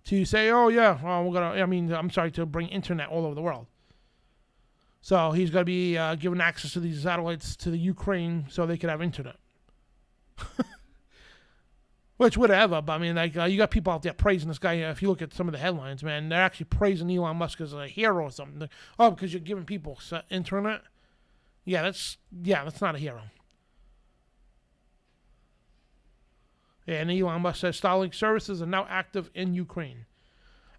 to say, to bring internet all over the world. So, he's going to be giving access to these satellites to the Ukraine so they could have internet. Which, whatever, but I mean, like, you got people out there praising this guy. If you look at some of the headlines, man, they're actually praising Elon Musk as a hero or something. Oh, because you're giving people internet? Yeah, that's not a hero. And Elon Musk says Starlink services are now active in Ukraine.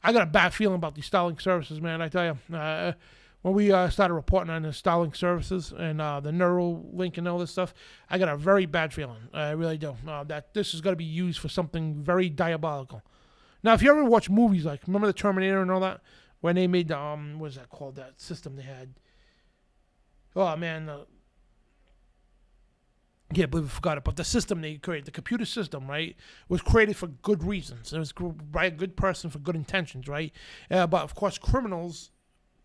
I got a bad feeling about these Starlink services, man. I tell you, when we started reporting on the Starlink services and the Neuralink and all this stuff, I got a very bad feeling. I really do. That this is going to be used for something very diabolical. Now, if you ever watch movies like, remember the Terminator and all that? When they made the, what is that called? That system they had. Oh, man. Yeah, but we forgot it. But the system they created, the computer system, right, was created for good reasons. It was by a good person for good intentions, right? But, of course, criminals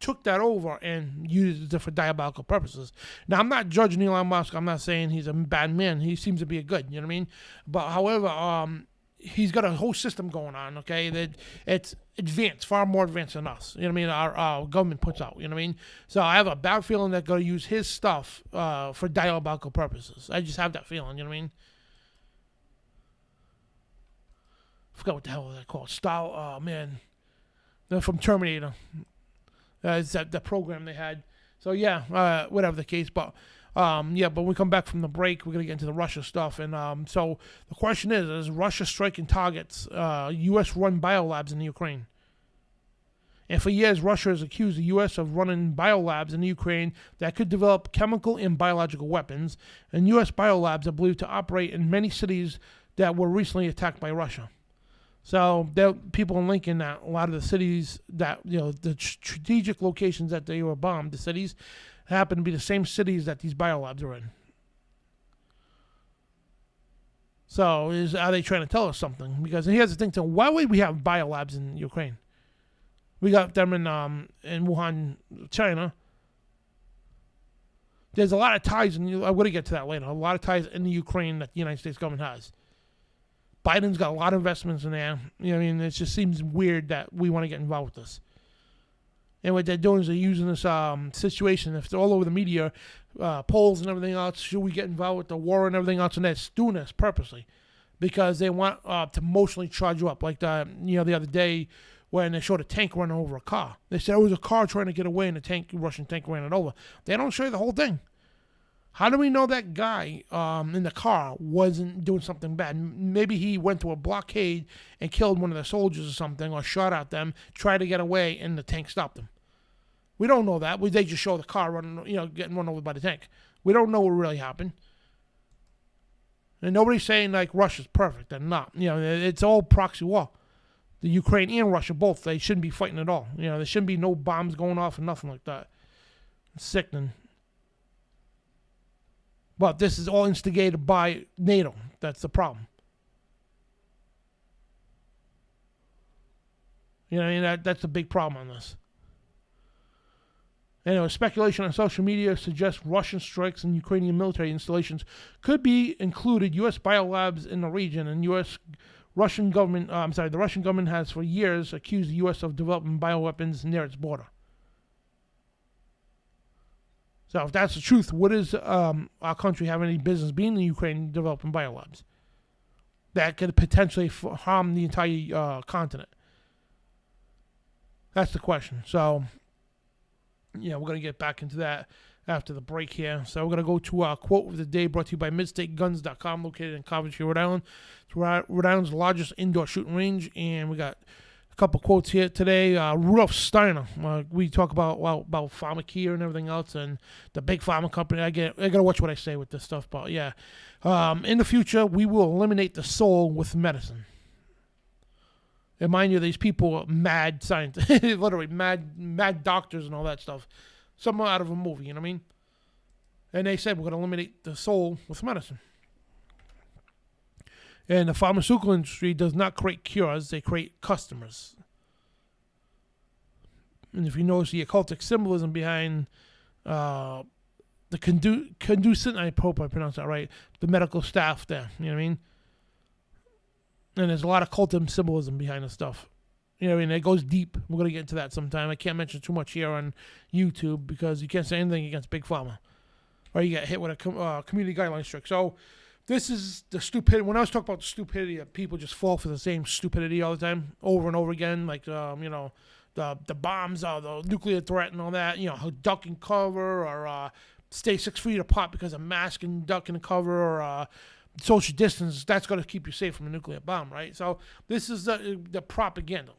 took that over and used it for diabolical purposes. Now, I'm not judging Elon Musk. I'm not saying he's a bad man. He seems to be a good, you know what I mean? But, however, he's got a whole system going on, okay, that it's advanced, far more advanced than us. You know what I mean? Our government puts out, you know what I mean? So I have a bad feeling they're going to use his stuff for diabolical purposes. I just have that feeling, you know what I mean? I forgot what the hell was that called. Oh, man. They're from Terminator. It's the program they had. So, yeah, whatever the case. But, but when we come back from the break, we're going to get into the Russia stuff. And so the question is Russia striking targets U.S.-run biolabs in the Ukraine? And for years, Russia has accused the U.S. of running biolabs in the Ukraine that could develop chemical and biological weapons. And U.S. biolabs are believed to operate in many cities that were recently attacked by Russia. So there people are linking that a lot of the cities that, you know, the strategic locations that they were bombed, the cities, happen to be the same cities that these biolabs are in. So are they trying to tell us something? Because here's the thing, too. Why would we have biolabs in Ukraine? We got them in Wuhan, China. There's a lot of ties, and I'm going to get to that later, a lot of ties in the Ukraine that the United States government has. Biden's got a lot of investments in there. You know what I mean? It just seems weird that we want to get involved with this. And what they're doing is they're using this situation. If it's all over the media, polls and everything else, should we get involved with the war and everything else? And they're doing this purposely because they want to emotionally charge you up. Like the other day when they showed a tank running over a car. They said it was a car trying to get away and a Russian tank ran it over. They don't show you the whole thing. How do we know that guy in the car wasn't doing something bad? Maybe he went to a blockade and killed one of the soldiers or something, or shot at them, tried to get away, and the tank stopped him. We don't know that. They just show the car running, getting run over by the tank. We don't know what really happened. And nobody's saying like Russia's perfect. They're not. It's all proxy war. The Ukraine and Russia both, they shouldn't be fighting at all. There shouldn't be no bombs going off and nothing like that. It's sickening. But this is all instigated by NATO. That's the problem. That's a big problem on this. Anyway, speculation on social media suggests Russian strikes and Ukrainian military installations could be included U.S. biolabs in the region, and the Russian government has for years accused the U.S. of developing bioweapons near its border. So if that's the truth, what does our country have any business being in Ukraine developing biolabs that could potentially harm the entire continent? That's the question. So, we're going to get back into that after the break here. So we're going to go to our quote of the day brought to you by MidstateGuns.com, located in Coventry, Rhode Island. It's Rhode Island's largest indoor shooting range, and we got a couple quotes here today. Rudolph Steiner. We talk about pharmacare and everything else, and the big pharma company. I gotta watch what I say with this stuff, but yeah. In the future, we will eliminate the soul with medicine. And mind you, these people are mad scientists, literally mad doctors and all that stuff. Something out of a movie, you know what I mean? And they said we're gonna eliminate the soul with medicine. And the pharmaceutical industry does not create cures, they create customers. And if you notice the occultic symbolism behind the conducent, I hope I pronounced that right, the medical staff there, you know what I mean? And there's a lot of occultic symbolism behind the stuff. It goes deep. We're going to get into that sometime. I can't mention too much here on YouTube because you can't say anything against Big Pharma. Or you get hit with a community guideline strike. So, This is the stupidity. When I was talking about the stupidity that people just fall for the same stupidity all the time, over and over again, like the bombs, the nuclear threat, and all that. Duck and cover, or stay 6 feet apart because of mask and duck and cover, or social distance. That's going to keep you safe from a nuclear bomb, right? So this is the propaganda.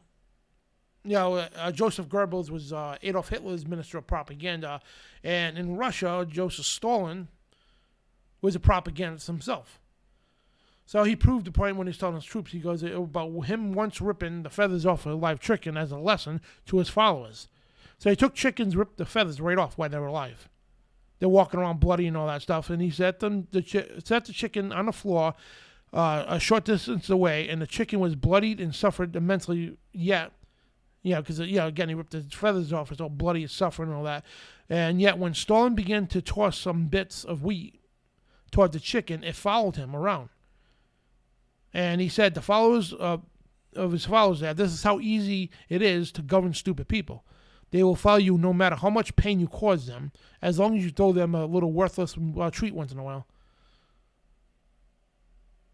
Joseph Goebbels was Adolf Hitler's minister of propaganda, and in Russia, Joseph Stalin was a propagandist himself. So he proved the point when he's telling his troops. He goes about him once ripping the feathers off a live chicken as a lesson to his followers. So he took chickens, ripped the feathers right off while they were alive. They're walking around bloody and all that stuff, and he set the chicken on the floor a short distance away, and the chicken was bloodied and suffered immensely yet. Because again, he ripped the feathers off, it's all bloody, it's suffering and all that. And yet when Stalin began to toss some bits of wheat toward the chicken, it followed him around. And he said the followers of his followers that this is how easy it is to govern stupid people. They will follow you no matter how much pain you cause them, as long as you throw them a little worthless treat once in a while.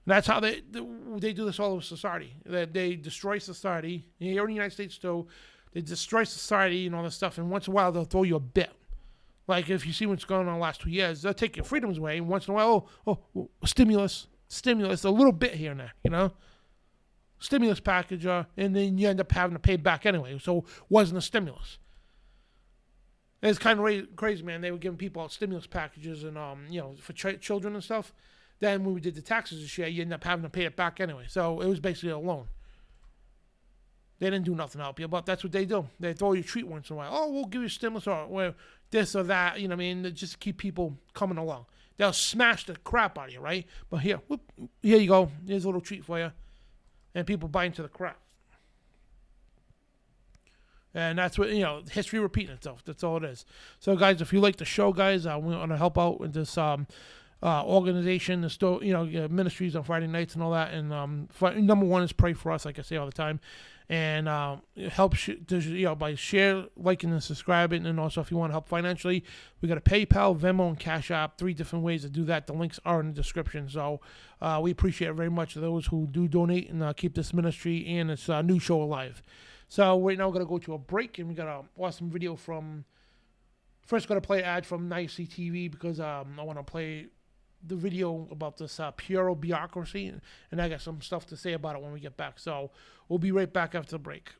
And that's how they do this all over society. They destroy society. Here in the United States, too, they destroy society and all this stuff, and once in a while they'll throw you a bit. Like, if you see what's going on the last 2 years, they'll take your freedoms away, and once in a while, stimulus, a little bit here and there, Stimulus package, and then you end up having to pay back anyway, so it wasn't a stimulus. It's kind of crazy, man. They were giving people out stimulus packages and, for children and stuff. Then when we did the taxes this year, you end up having to pay it back anyway. So it was basically a loan. They didn't do nothing to help you, but that's what they do. They throw you a treat once in a while. Oh, we'll give you a stimulus or this or that. You know what I mean? They just keep people coming along. They'll smash the crap out of you, right? But here you go. Here's a little treat for you. And people buy into the crap. And that's what, history repeating itself. That's all it is. So, guys, if you like the show, guys, we want to help out with this organization, the ministries on Friday nights and all that. And number one is pray for us, like I say all the time. And help by share, liking, and subscribing. And also, if you want to help financially, we got a PayPal, Venmo, and CashApp. 3 different ways to do that. The links are in the description. So we appreciate it very much those who do donate and keep this ministry and its new show alive. So right now we're going to go to a break, and we got an awesome video from... First, going to play an ad from Nicey TV because I want to play the video about this pure bureaucracy, and I got some stuff to say about it when we get back. So we'll be right back after the break.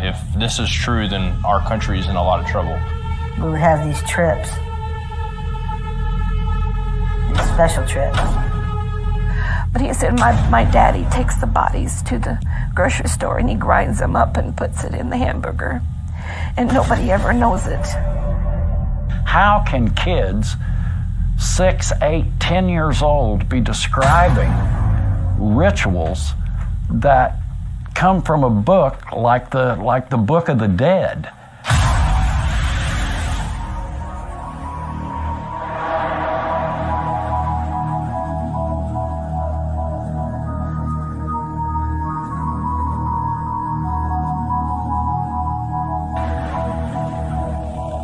If this is true, then our country is in a lot of trouble.
We would have these trips, these special trips. But he said my daddy takes the bodies to the grocery store and he grinds them up and puts it in the hamburger. And nobody ever knows it.
How can kids 6, 8, 10 years old be describing rituals that come from a book like the Book of the Dead?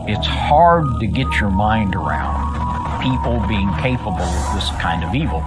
It's hard to get your mind around people being capable of this kind of evil.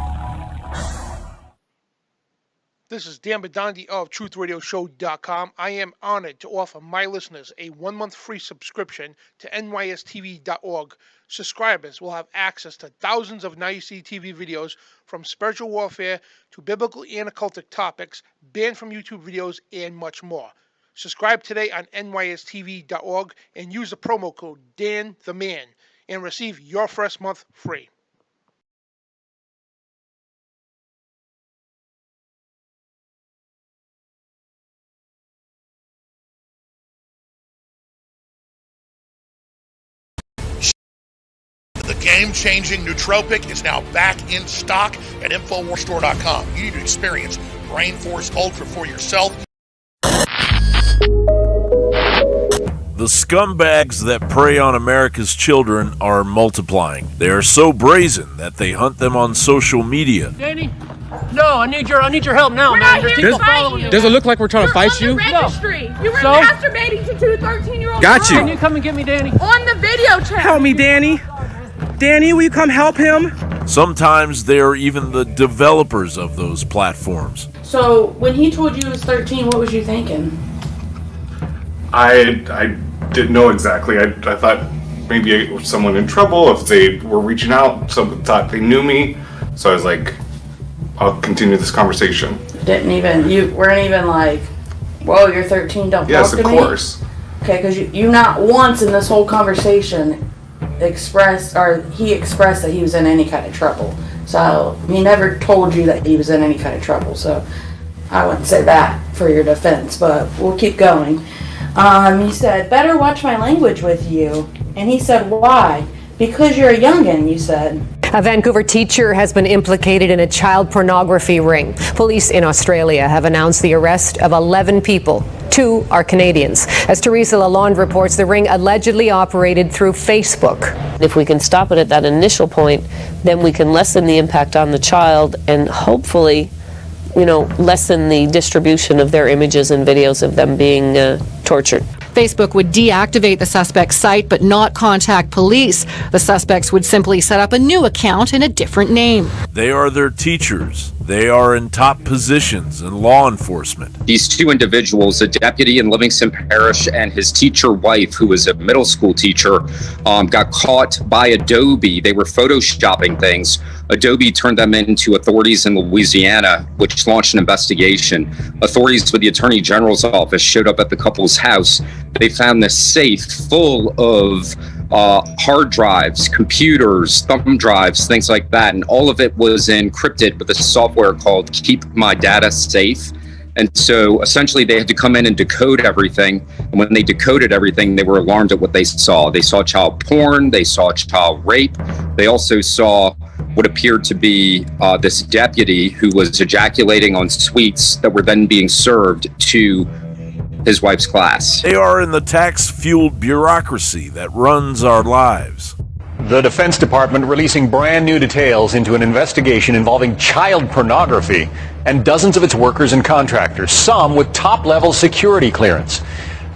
This is Dan Bidondi of TruthRadioShow.com. I am honored to offer my listeners a 1-month free subscription to nystv.org Subscribers will have access to thousands of Now You See TV videos, from spiritual warfare to biblical and occultic topics, banned from YouTube videos, and much more. Subscribe today on nystv.org and use the promo code DANTheMan and receive your first month free.
The game-changing nootropic is now back in stock at InfoWarsStore.com. You need to experience Brain Force Ultra for yourself.
The scumbags that prey on America's children are multiplying. They are so brazen that they hunt them on social media.
Danny? No, I need your help now,
we're
man.
Not here to fight you.
Does it look like we're trying to fight you?
On the registry. No. You were
So?
masturbating to two 13-year-olds.
Got you. Can you come and get me, Danny?
On the video chat.
Help me, Danny. Danny, will you come help him?
Sometimes they are even the developers of those platforms.
So, when he told you he was 13, what was you thinking?
I didn't know exactly. I thought maybe it was someone in trouble. If they were reaching out, someone thought they knew me. So I was like, I'll continue this conversation.
You weren't even like, whoa, you're 13, don't
Yes,
talk to
of
me?
course.
Okay, because you not once in this whole conversation he expressed that he was in any kind of trouble. So he never told you that he was in any kind of trouble. So I wouldn't say that for your defense, but we'll keep going. He said, better watch my language with you. And he said, why? Because you're a youngin', you said.
A Vancouver teacher has been implicated in a child pornography ring. Police in Australia have announced the arrest of 11 people. 2 are Canadians. As Teresa Lalonde reports, the ring allegedly operated through Facebook.
If we can stop it at that initial point, then we can lessen the impact on the child and hopefully, lessen the distribution of their images and videos of them being tortured.
Facebook would deactivate the suspect's site but not contact police. The suspects would simply set up a new account in a different name.
They are their teachers. They are in top positions in law enforcement.
These 2 individuals, a deputy in Livingston Parish and his teacher wife, who was a middle school teacher, got caught by Adobe. They were photoshopping things. Adobe turned them into authorities in Louisiana, which launched an investigation. Authorities with the Attorney General's office showed up at the couple's house. They found this safe full of hard drives, computers, thumb drives, things like that. And all of it was encrypted with a software called Keep My Data Safe. And so essentially they had to come in and decode everything. And when they decoded everything, they were alarmed at what they saw. They saw child porn, they saw child rape. They also saw what appeared to be this deputy who was ejaculating on sweets that were then being served to his wife's class.
They are in the tax-fueled bureaucracy that runs our lives.
The Defense Department releasing brand new details into an investigation involving child pornography and dozens of its workers and contractors, some with top-level security clearance.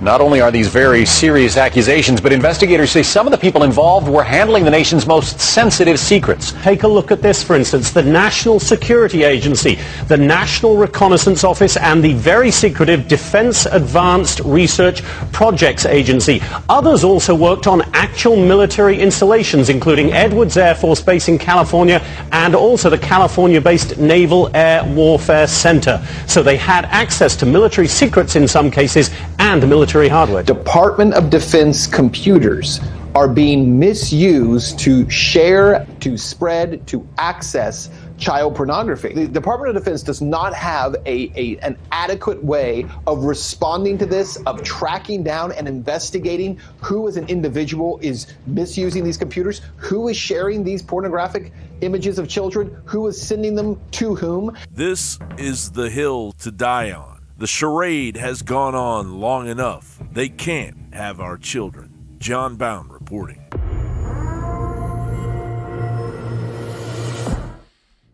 Not only are these very serious accusations, but investigators say some of the people involved were handling the nation's most sensitive secrets.
Take a look at this, for instance. The National Security Agency, the National Reconnaissance Office, and the very secretive Defense Advanced Research Projects Agency. Others also worked on actual military installations, including Edwards Air Force Base in California and also the California-based Naval Air Warfare Center. So they had access to military secrets in some cases and military hardware.
Department of Defense computers are being misused to share, to spread, to access child pornography. The Department of Defense does not have an adequate way of responding to this, of tracking down and investigating who as an individual is misusing these computers, who is sharing these pornographic images of children, who is sending them to whom.
This is the hill to die on. The charade has gone on long enough. They can't have our children. John Bound reporting.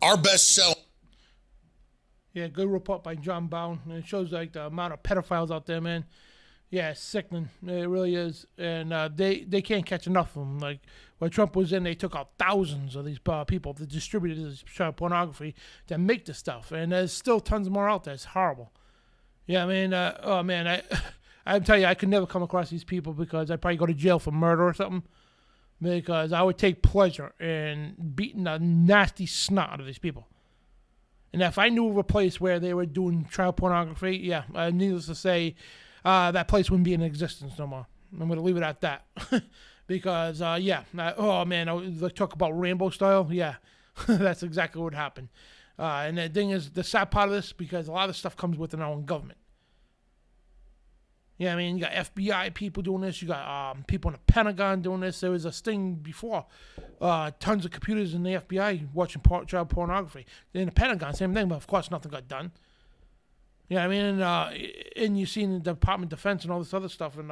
Our best seller.
Yeah, good report by John Bound. And it shows like the amount of pedophiles out there, man. Yeah, it's sickening. It really is. And they can't catch enough of them. Like when Trump was in, they took out thousands of these people that distributed this child pornography that make this stuff. And there's still tons more out there. It's horrible. Yeah, I mean, oh man, I tell you, I could never come across these people because I'd probably go to jail for murder or something. because I would take pleasure in beating the nasty snot out of these people. And if I knew of a place where they were doing child pornography, yeah, needless to say, that place wouldn't be in existence no more. I'm going to leave it at that. Because, oh man, let's talk about Rambo style. Yeah, that's exactly what happened. And the thing is, the sad part of this, because a lot of stuff comes within our own government. Yeah, I mean, you got FBI people doing this. You got people in the Pentagon doing this. There was a sting before. Tons of computers in the FBI watching child pornography. In the Pentagon, same thing, but of course nothing got done. Yeah, I mean, and you see in the Department of Defense and all this other stuff, and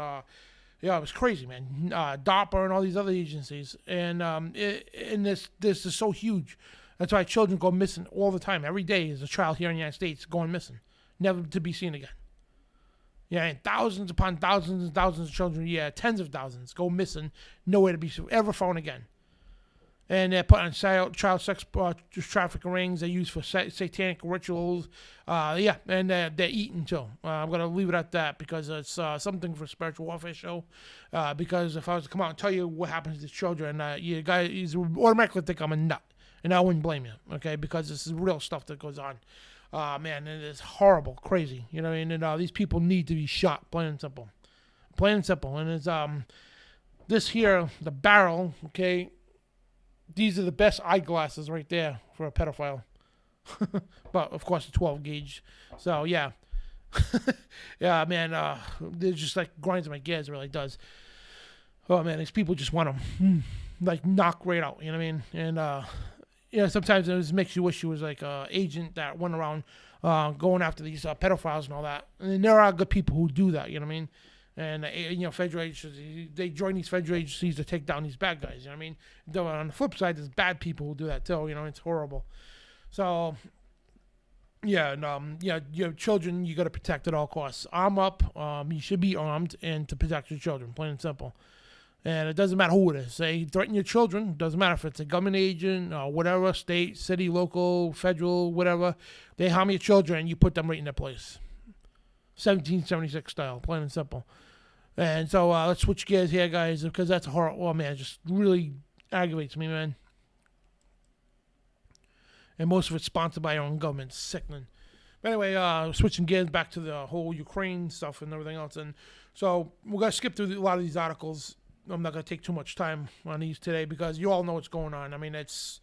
yeah, it was crazy, man. DARPA and all these other agencies, and this is so huge. That's why children go missing all the time. Every day is a child here in the United States going missing, never to be seen again. Yeah, and thousands upon thousands and thousands of children, yeah, tens of thousands go missing, nowhere to be ever found again. And they're put on child sex trafficking rings. They're used for satanic rituals. And they're eaten too. I'm going to leave it at that because it's something for a spiritual warfare show. Because if I was to come out and tell you what happens to children, you guys automatically think I'm a nut. And I wouldn't blame you, okay? Because this is real stuff that goes on. Man, it is horrible, crazy. You know what I mean? And these people need to be shot, plain and simple. Plain and simple. And it's this here, the barrel, okay? These are the best eyeglasses right there for a pedophile. But, of course, a 12 gauge. So, yeah. Yeah, man, it just, like, grinds my gears. It really does. Oh, man, these people just want them, like, knock right out. You know what I mean? And, sometimes it just makes you wish you was, like, an agent that went around going after these pedophiles and all that. And there are good people who do that, you know what I mean? And, federal agencies, they join these federal agencies to take down these bad guys, you know what I mean? Though on the flip side, there's bad people who do that too, it's horrible. So, yeah, and, your children, you got to protect at all costs. Arm up, you should be armed, and to protect your children, plain and simple. And it doesn't matter who it is. They threaten your children. It doesn't matter if it's a government agent or whatever, state, city, local, federal, whatever. They harm your children, and you put them right in their place. 1776 style, plain and simple. And so let's switch gears here, guys, because that's a horror. Oh, man, it just really aggravates me, man. And most of it's sponsored by our own government. It's sickening. But anyway, switching gears back to the whole Ukraine stuff and everything else. And so we're going to skip through a lot of these articles. I'm not going to take too much time on these today because you all know what's going on. I mean, it's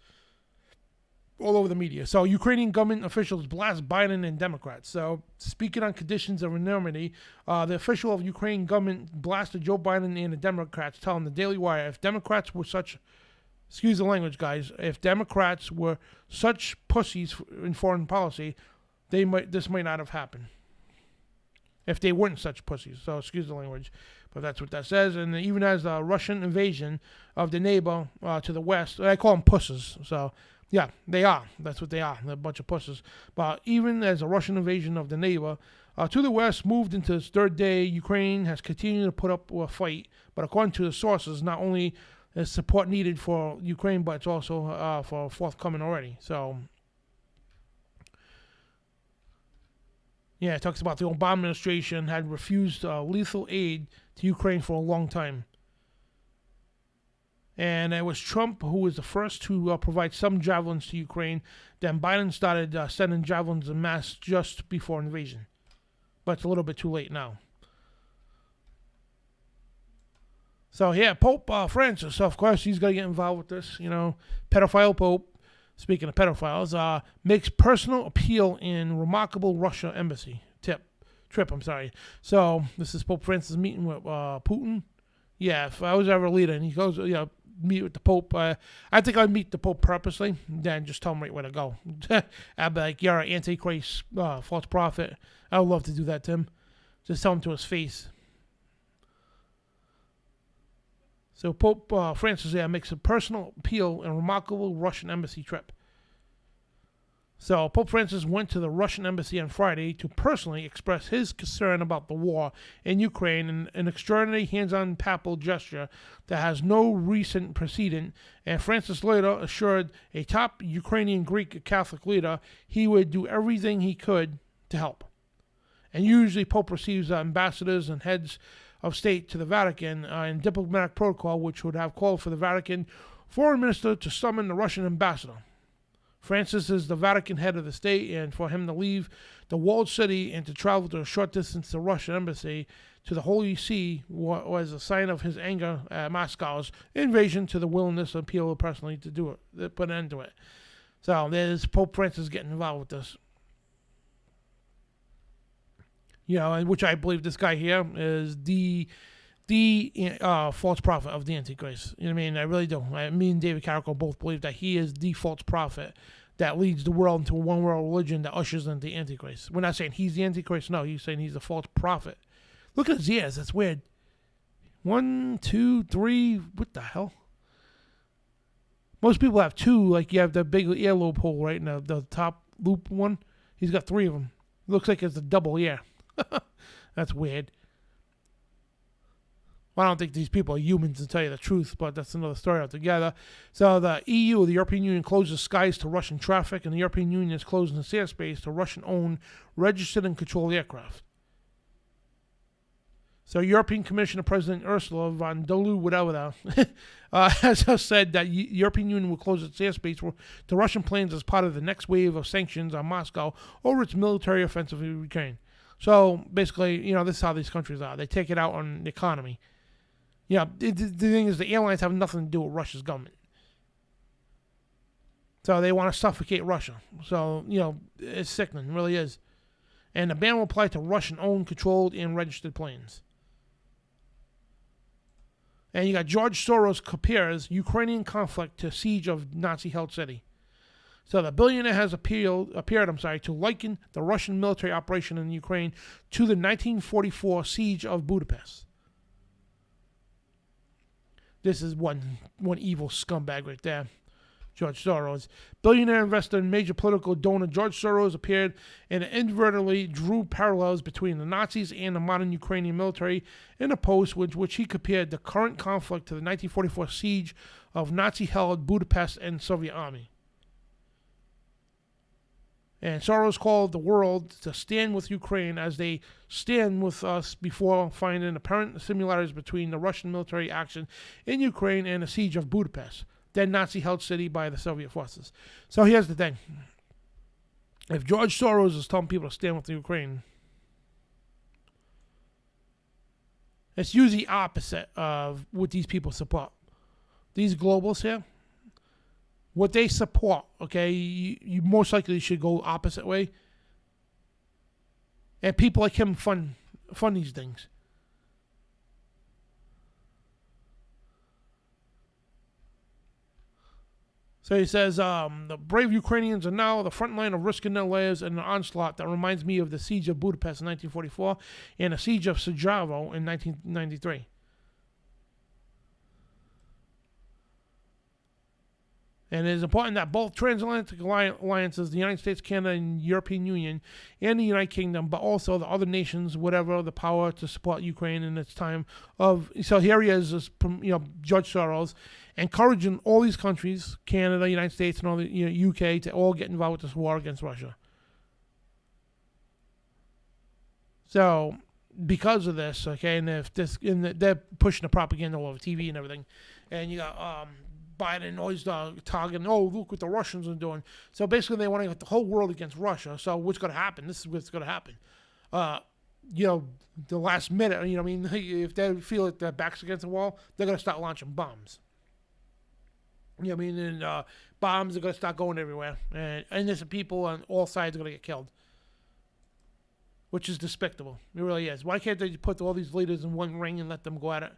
all over the media. So Ukrainian government officials blast Biden and Democrats. So speaking on conditions of anonymity, the official of Ukraine government blasted Joe Biden and the Democrats, telling the Daily Wire, if Democrats were such, excuse the language, guys, if Democrats were such pussies in foreign policy, this might not have happened. If they weren't such pussies. So excuse the language, but that's what that says. And even as the Russian invasion of the neighbor to the west, I call them pussies. So yeah, they are. That's what they are. They're a bunch of pussies. But even as a Russian invasion of the neighbor to the west moved into its third day, Ukraine has continued to put up a fight. But according to the sources, not only is support needed for Ukraine, but it's also for forthcoming already. So yeah, it talks about the Obama administration had refused lethal aid to Ukraine for a long time. And it was Trump who was the first to provide some javelins to Ukraine. Then Biden started sending javelins en masse just before invasion. But it's a little bit too late now. So yeah, Pope Francis, of course, he's got to get involved with this. Pedophile Pope, speaking of pedophiles, makes personal appeal in remarkable Russia embassy trip. So this is Pope Francis meeting with Putin. Yeah, if I was ever a leader and he goes, meet with the Pope, I think I'd meet the Pope purposely, then just tell him right where to go. I'd be like, you're an antichrist, false prophet. I would love to do that to him. Just tell him to his face. So Pope Francis makes a personal appeal in a remarkable Russian embassy trip. So Pope Francis went to the Russian embassy on Friday to personally express his concern about the war in Ukraine in an extraordinary hands-on papal gesture that has no recent precedent, and Francis later assured a top Ukrainian Greek Catholic leader he would do everything he could to help. And usually Pope receives ambassadors and heads of State to the Vatican in diplomatic protocol, which would have called for the Vatican foreign minister to summon the Russian ambassador. Francis is the Vatican head of the state, and for him to leave the walled city and to travel to a short distance to the Russian embassy to the Holy See was a sign of his anger at Moscow's invasion to the willingness of people personally to do it, put an end to it. So there's Pope Francis getting involved with this. You know, and which I believe this guy here is the false prophet of the Antichrist. You know what I mean? I really do. Me and David Carrico both believe that he is the false prophet that leads the world into a one-world religion that ushers in the Antichrist. We're not saying he's the Antichrist. No, he's saying he's the false prophet. Look at his ears. That's weird. 1, 2, 3. What the hell? Most people have 2. Like you have the big earlobe hole, right? And the top loop one. He's got 3 of them. Looks like it's a double ear. That's weird. Well, I don't think these people are humans, to tell you the truth, but that's another story altogether. So the EU, the European Union, closes skies to Russian traffic, and the European Union is closing its airspace to Russian-owned, registered and controlled aircraft. So European Commissioner President Ursula von der Leyen, whatever has just said that the European Union will close its airspace to Russian planes as part of the next wave of sanctions on Moscow over its military offensive in Ukraine. So basically, you know, this is how these countries are. They take it out on the economy. Yeah, the thing is, the airlines have nothing to do with Russia's government. So they want to suffocate Russia. So, you know, it's sickening, it really is. And the ban will apply to Russian-owned, controlled, and registered planes. And you got George Soros compares Ukrainian conflict to siege of Nazi-held city. So the billionaire has appeared to liken the Russian military operation in Ukraine to the 1944 siege of Budapest. This is one evil scumbag right there, George Soros. Billionaire investor and major political donor George Soros appeared and inadvertently drew parallels between the Nazis and the modern Ukrainian military in a post which he compared the current conflict to the 1944 siege of Nazi-held Budapest and Soviet army. And Soros called the world to stand with Ukraine as they stand with us before finding apparent similarities between the Russian military action in Ukraine and the siege of Budapest, then Nazi-held city by the Soviet forces. So here's the thing. If George Soros is telling people to stand with Ukraine, it's usually opposite of what these people support. These globals here, what they support, okay, you most likely should go opposite way. And people like him fund these things. So he says, the brave Ukrainians are now the front line of risking their lives in an onslaught that reminds me of the siege of Budapest in 1944 and the siege of Sarajevo in 1993. And it is important that both transatlantic alliances, the United States, Canada, and European Union, and the United Kingdom, but also the other nations, whatever the power to support Ukraine in its time of. So here he is, George Soros, encouraging all these countries, Canada, United States, and all the UK, to all get involved with this war against Russia. So because of this, okay, and if this, and they're pushing the propaganda all over TV and everything, and you got Biden always targeting, look what the Russians are doing. So basically they want to get the whole world against Russia. So what's going to happen? This is what's going to happen. The last minute, if they feel like their back's against the wall, they're going to start launching bombs. And bombs are going to start going everywhere. And innocent people on all sides are going to get killed. Which is despicable. It really is. Why can't they put all these leaders in one ring and let them go at it?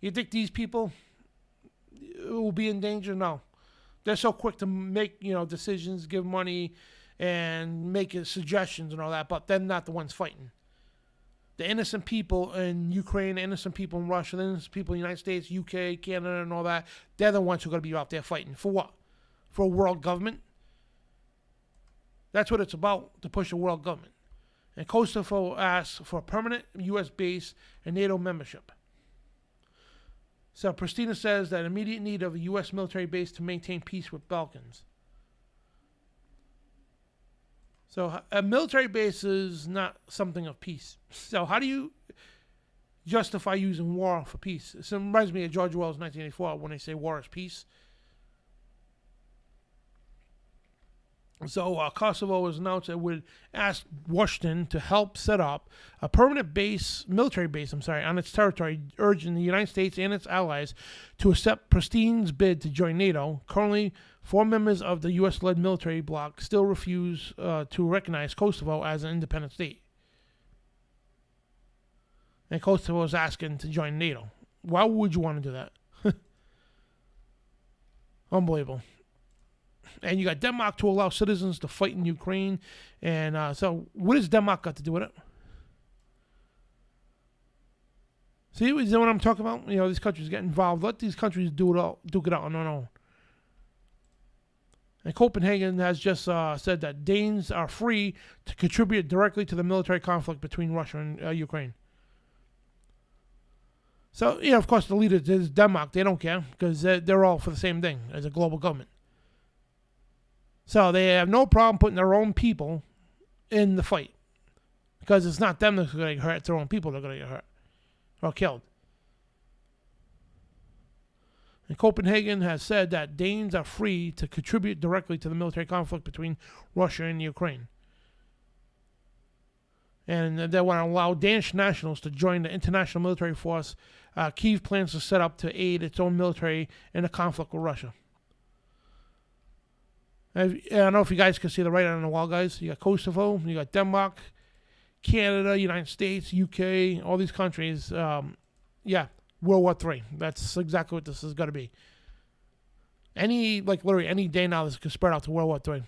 You think these people will be in danger? No. They're so quick to make, decisions, give money, and make suggestions and all that, but they're not the ones fighting. The innocent people in Ukraine, the innocent people in Russia, the innocent people in the United States, UK, Canada, and all that, they're the ones who are going to be out there fighting. For what? For a world government? That's what it's about, to push a world government. And Kosovo asks for a permanent U.S. base and NATO membership. So Pristina says that immediate need of a U.S. military base to maintain peace with Balkans. So a military base is not something of peace. So how do justify using war for peace. It reminds me of George Orwell's 1984 when they say war is peace. So Kosovo has announced it would ask Washington to help set up a permanent military base, on its territory, urging the United States and its allies to accept Pristine's bid to join NATO. Currently, 4 members of the U.S.-led military bloc still refuse to recognize Kosovo as an independent state. And Kosovo is asking to join NATO. Why would you want to do that? Unbelievable. And you got Denmark to allow citizens to fight in Ukraine. And so what does Denmark got to do with it? See what I'm talking about? You know, these countries get involved. Let these countries duke it out on their own. And Copenhagen has just said that Danes are free to contribute directly to the military conflict between Russia and Ukraine. So, you know, of course, the leader is Denmark. They don't care because they're all for the same thing as a global government. So they have no problem putting their own people in the fight because it's not them that's going to get hurt. It's their own people that are going to get hurt or killed. And Copenhagen has said that Danes are free to contribute directly to the military conflict between Russia and Ukraine. And they want to allow Danish nationals to join the international military force Kyiv plans to set up to aid its own military in the conflict with Russia. I don't know if you guys can see the right on the wall, guys. You got Kosovo, you got Denmark, Canada, United States, UK, all these countries. World War III. That's exactly what this is going to be. Literally any day now, this could spread out to World War III.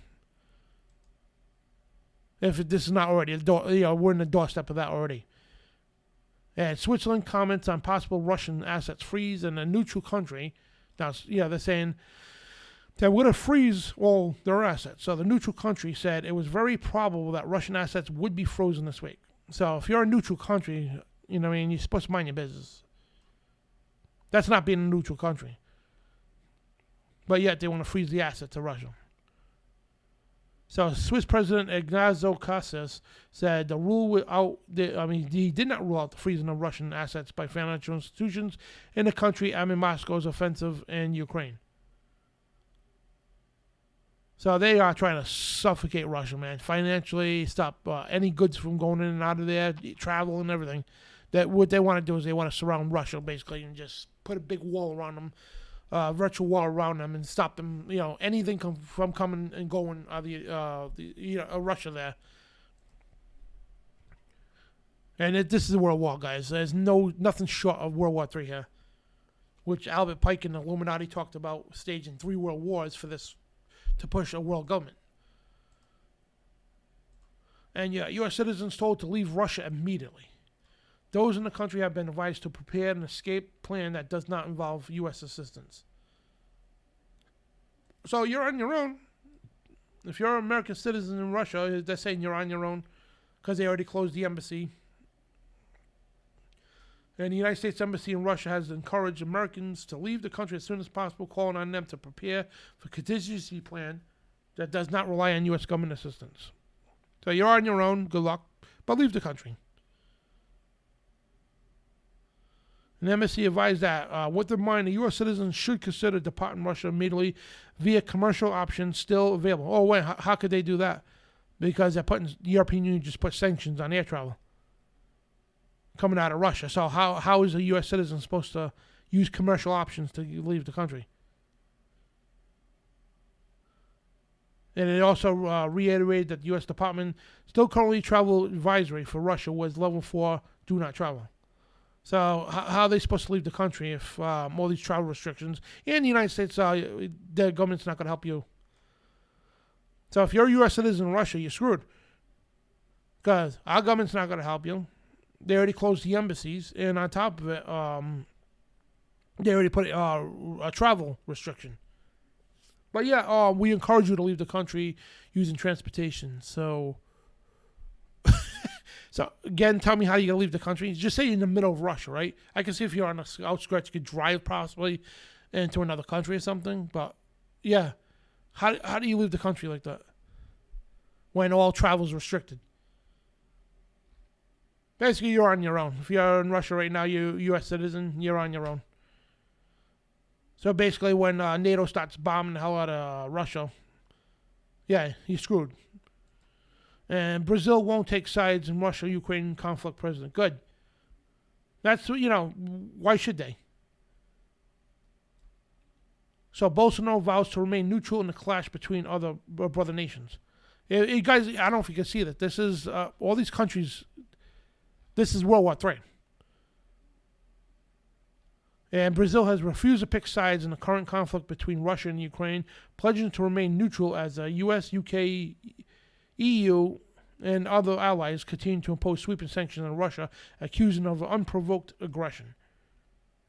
If this is not already, we're in the doorstep of that already. And Switzerland comments on possible Russian assets freeze in a neutral country. Now, they're saying that we're going to freeze all their assets. So the neutral country said it was very probable that Russian assets would be frozen this week. So if you're a neutral country, you're supposed to mind your business. That's not being a neutral country. But yet they want to freeze the assets of Russia. So Swiss President Ignacio Casas said he did not rule out the freezing of Russian assets by financial institutions in the country amid Moscow's offensive in Ukraine. So they are trying to suffocate Russia, man, financially, stop any goods from going in and out of there, travel and everything. That what they want to do is they want to surround Russia, basically, and just put a big wall around them, virtual wall around them, and stop them, anything from coming and going out of Russia there. And this is a world war, guys. There's nothing short of World War III here, which Albert Pike and the Illuminati talked about staging 3 world wars for this, to push a world government. And U.S. citizens told to leave Russia immediately. Those in the country have been advised to prepare an escape plan that does not involve U.S. assistance. So you're on your own. If you're an American citizen in Russia, they're saying you're on your own because they already closed the embassy. And the United States Embassy in Russia has encouraged Americans to leave the country as soon as possible, calling on them to prepare for a contingency plan that does not rely on U.S. government assistance. So you're on your own, good luck, but leave the country. And the embassy advised that, with in mind, the U.S. citizens should consider departing Russia immediately via commercial options still available. Oh, wait, how could they do that? Because the European Union just put sanctions on air travel coming out of Russia. So how is a U.S. citizen supposed to use commercial options to leave the country? And it also reiterated that the U.S. Department still currently travel advisory for Russia was level 4, do not travel. So how are they supposed to leave the country if all these travel restrictions? And the United States, the government's not going to help you. So if you're a U.S. citizen in Russia, you're screwed. Because our government's not going to help you. They already closed the embassies, and on top of it, they already put a travel restriction. But yeah, we encourage you to leave the country using transportation. So, again, tell me how you're going to leave the country. Just say you're in the middle of Russia, right? I can see if you're on the outskirts, you could drive possibly into another country or something. But yeah, how do you leave the country like that when all travel is restricted? Basically, you're on your own. If you're in Russia right now, you're a U.S. citizen, you're on your own. So basically, when NATO starts bombing the hell out of Russia, yeah, you're screwed. And Brazil won't take sides in Russia-Ukraine conflict president. Good. That's, why should they? So Bolsonaro vows to remain neutral in the clash between other brother nations. Guys, I don't know if you can see that. This is, all these countries, this is World War III. And Brazil has refused to pick sides in the current conflict between Russia and Ukraine, pledging to remain neutral as the U.S., UK, EU, and other allies continue to impose sweeping sanctions on Russia, accusing of unprovoked aggression.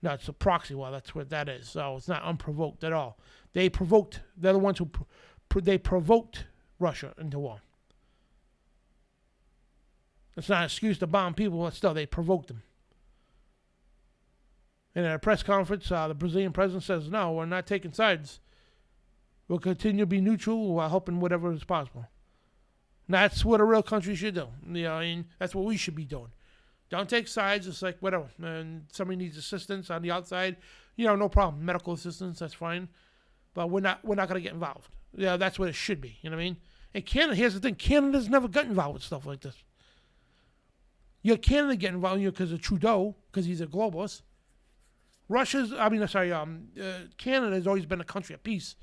No, it's a proxy war. That's what that is. So it's not unprovoked at all. They're the ones who they provoked Russia into war. It's not an excuse to bomb people, but still, they provoked them. And at a press conference, the Brazilian president says, no, we're not taking sides. We'll continue to be neutral while helping whatever is possible. And that's what a real country should do. That's what we should be doing. Don't take sides. It's like, whatever. And somebody needs assistance on the outside, no problem. Medical assistance, that's fine. But we're not going to get involved. That's what it should be. You know what I mean? And Canada, here's the thing. Canada's never got involved with stuff like this. Canada get involved because of Trudeau, because he's a globalist. Canada has always been a country of peace.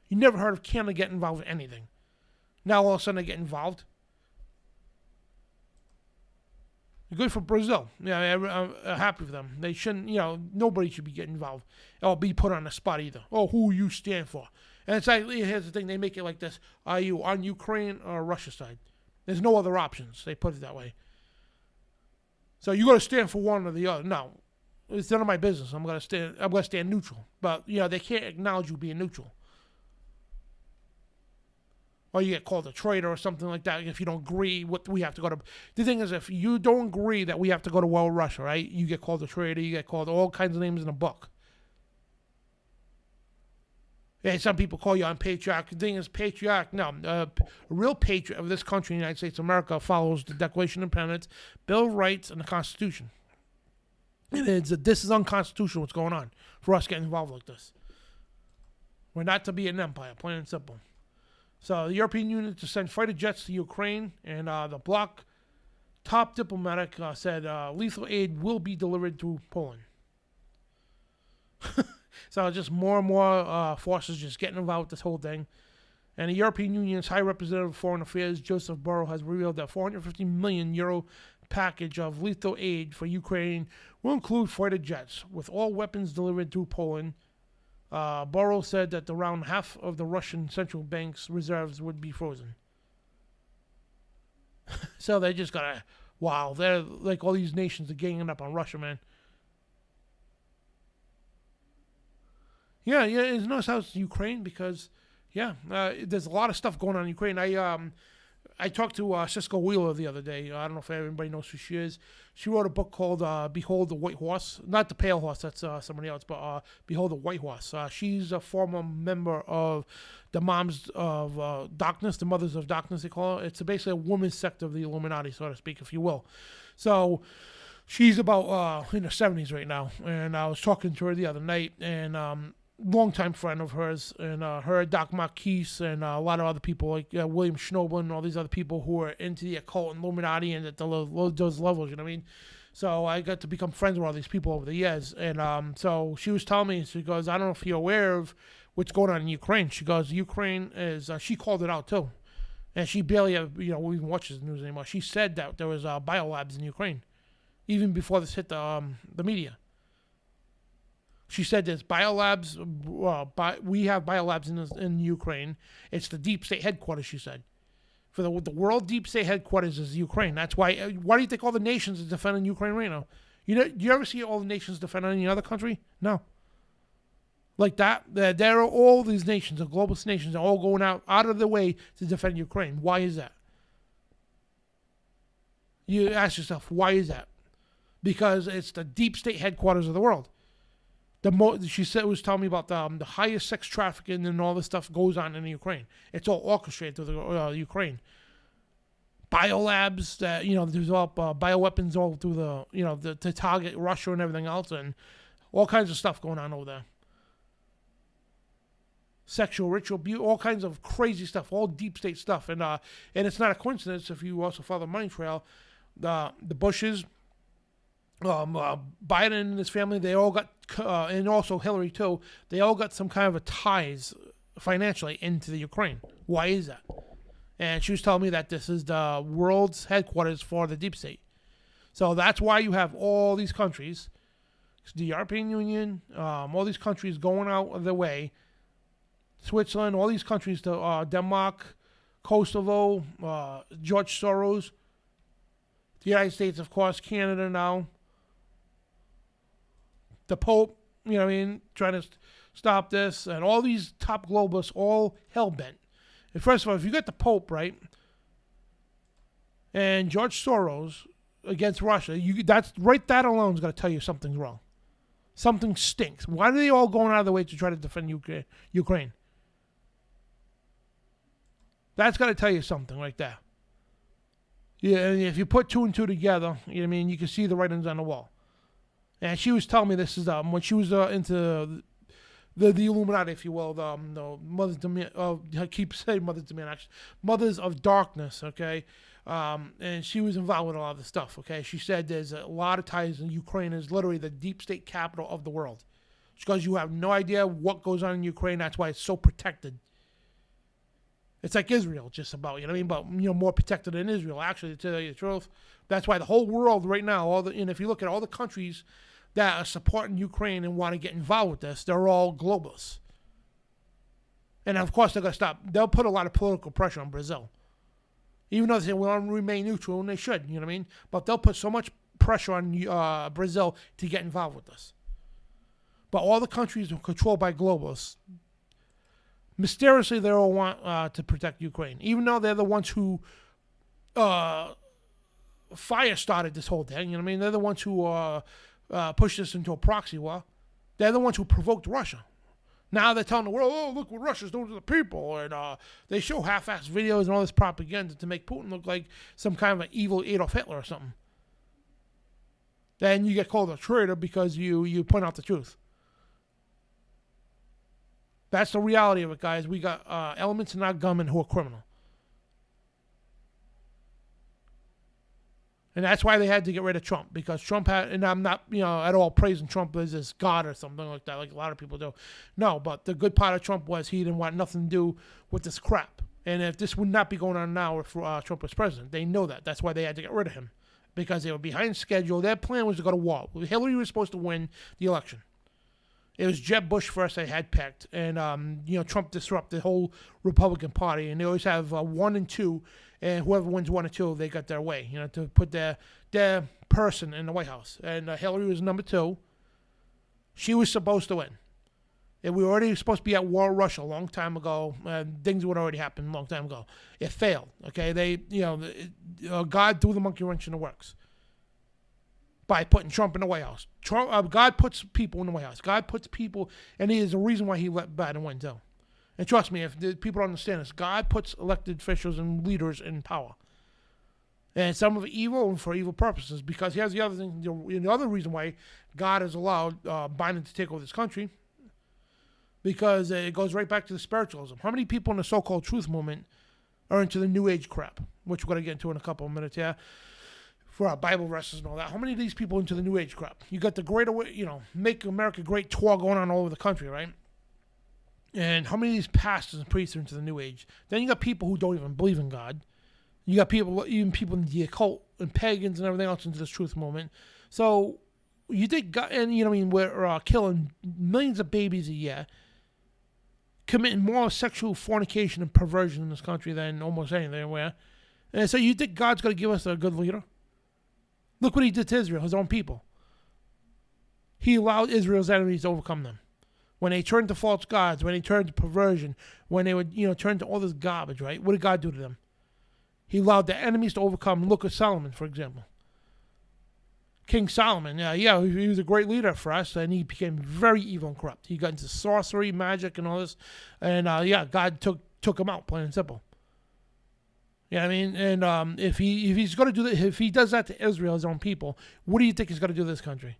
You never heard of Canada getting involved with anything. Now all of a sudden they get involved. Good for Brazil. I'm happy for them. They shouldn't, nobody should be getting involved or be put on the spot either. Oh, who you stand for? And it's like, here's the thing, they make it like this. Are you on Ukraine or Russia side? There's no other options. They put it that way. So you got to stand for one or the other. No. It's none of my business. I'm gonna stand neutral. But they can't acknowledge you being neutral. Or you get called a traitor or something like that if you don't agree what we have to go to. The thing is, if you don't agree that we have to go to war with Russia, right? You get called a traitor. You get called all kinds of names in a book. Yeah, some people call you unpatriotic. The thing is, patriotic. No, a real patriot of this country, the United States of America, follows the Declaration of Independence, Bill of Rights, and the Constitution. This is unconstitutional what's going on for us getting involved like this. We're not to be an empire, plain and simple. So the European Union to send fighter jets to Ukraine, and the bloc top diplomatic said lethal aid will be delivered to Poland. So just more and more forces just getting involved with this whole thing. And the European Union's High Representative of Foreign Affairs, Joseph Borrell, has revealed that €450 million package of lethal aid for Ukraine will include fighter jets, with all weapons delivered to Poland. Borrell said that around half of the Russian central bank's reserves would be frozen. So they just gotta, wow, they're like all these nations are ganging up on Russia, man. Yeah, it's nice how it's Ukraine because, there's a lot of stuff going on in Ukraine. I talked to Cisco Wheeler the other day. I don't know if everybody knows who she is. She wrote a book called Behold the White Horse. Not the Pale Horse, that's somebody else, but Behold the White Horse. She's a former member of the Moms of Darkness, the Mothers of Darkness, they call it. It's basically a women's sect of the Illuminati, so to speak, if you will. So she's about in her 70s right now, and I was talking to her the other night, and longtime friend of hers, and her, Doc Marquise, and a lot of other people like William Schnoebelen and all these other people who are into the occult and Illuminati and at those levels, you know what I mean? So I got to become friends with all these people over the years, and so she was telling me, she goes, I don't know if you're aware of what's going on in Ukraine. She goes, Ukraine is, she called it out too, and she barely, even watches the news anymore. She said that there was biolabs in Ukraine, even before this hit the media. She said there's biolabs. We have biolabs in Ukraine. It's the deep state headquarters, she said. For the world deep state headquarters is Ukraine. That's why. Why do you think all the nations are defending Ukraine right now? Do you ever see all the nations defend any other country? No. Like that. There are all these nations, the globalist nations, are all going out of their way to defend Ukraine. Why is that? You ask yourself, why is that? Because it's the deep state headquarters of the world. She said, was telling me about the highest sex trafficking and all this stuff goes on in Ukraine. It's all orchestrated through Ukraine. biolabs that, develop bioweapons all through to target Russia and everything else, and all kinds of stuff going on over there. Sexual ritual abuse, all kinds of crazy stuff, all deep state stuff. And it's not a coincidence if you also follow the money trail. The Bushes, Biden and his family, they all got, and also Hillary too, they all got some kind of a ties financially into the Ukraine. Why is that? And she was telling me that this is the world's headquarters for the deep state. So that's why you have all these countries, the European Union, all these countries going out of their way, Switzerland, all these countries, to Denmark, Kosovo, George Soros, the United States, of course, Canada now, the Pope, trying to stop this, and all these top globalists, all hell-bent. And first of all, if you get the Pope, right, and George Soros against Russia, that alone is going to tell you something's wrong. Something stinks. Why are they all going out of the way to try to defend Ukraine? That's got to tell you something right there. Yeah, and if you put two and two together, you can see the writings on the wall. And she was telling me this is when she was into the Illuminati, if you will, the Mothers I keep saying Mothers Demand, actually, Mothers of Darkness, okay? And she was involved with a lot of this stuff, okay? She said there's a lot of ties in Ukraine is literally the deep state capital of the world. Because you have no idea what goes on in Ukraine, that's why it's so protected. It's like Israel, just about, but more protected than Israel. Actually, to tell you the truth, that's why the whole world right now, and if you look at all the countries that are supporting Ukraine and want to get involved with this, they're all globalists. And of course, they're going to stop. They'll put a lot of political pressure on Brazil, even though they say we want to remain neutral, and they should. But they'll put so much pressure on Brazil to get involved with this. But all the countries are controlled by globalists. Mysteriously, they all want to protect Ukraine, even though they're the ones who fire started this whole thing. They're the ones who pushed this into a proxy war. They're the ones who provoked Russia. Now they're telling the world, oh, look what Russia's doing to the people. And they show half-assed videos and all this propaganda to make Putin look like some kind of an evil Adolf Hitler or something. Then you get called a traitor because you point out the truth. That's the reality of it, guys. We got elements in our government who are criminal. And that's why they had to get rid of Trump, because Trump had, and I'm not, at all praising Trump as this god or something like that, like a lot of people do. No, but the good part of Trump was he didn't want nothing to do with this crap. And if this would not be going on now if Trump was president, they know that. That's why they had to get rid of him, because they were behind schedule. Their plan was to go to war. Hillary was supposed to win the election. It was Jeb Bush first they had picked, and Trump disrupted the whole Republican Party, and they always have 1 and 2, and whoever wins 1 or 2, they got their way, to put their person in the White House. And Hillary was number 2. She was supposed to win. And we were already supposed to be at war with Russia a long time ago. Things would already happen a long time ago. It failed. Okay, God threw the monkey wrench in the works by putting Trump in the White House. God puts people in the White House. God puts people, and there's a reason why he let Biden win too. And trust me, if the people don't understand this, God puts elected officials and leaders in power. And some of it evil and for evil purposes, because here's the other thing, the other reason why God has allowed Biden to take over this country, because it goes right back to the spiritualism. How many people in the so-called truth movement are into the New Age crap, which we're going to get into in a couple of minutes here, for our Bible verses and all that. How many of these people into the New Age crap? You got the great, Make America Great tour going on all over the country, right? And how many of these pastors and priests are into the New Age? Then you got people who don't even believe in God. You got people, even people in the occult and pagans and everything else into this truth movement. So you think God, and we're killing millions of babies a year, committing more sexual fornication and perversion in this country than almost anywhere. And so you think God's going to give us a good leader? Look what he did to Israel, his own people. He allowed Israel's enemies to overcome them. When they turned to false gods, when they turned to perversion, when they would, turn to all this garbage, right? What did God do to them? He allowed their enemies to overcome. Look at Solomon, for example. King Solomon, he was a great leader for us, and he became very evil and corrupt. He got into sorcery, magic, and all this. And, God took him out, plain and simple. You know what I mean? And if he's going to do that, if he does that to Israel, his own people, what do you think he's going to do to this country?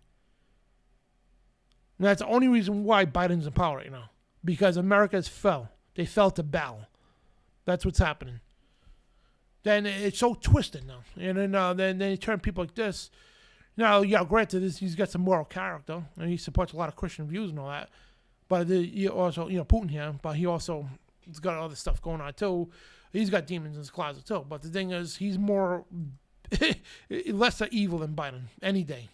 And that's the only reason why Biden's in power right now, because America's fell. They fell to Baal. That's what's happening. Then it's so twisted now, and then you turn people like this. Now, yeah, granted, he's got some moral character, and he supports a lot of Christian views and all that. But he also, Putin here, but he's got other stuff going on too. He's got demons in his closet too. But the thing is, he's more lesser evil than Biden any day.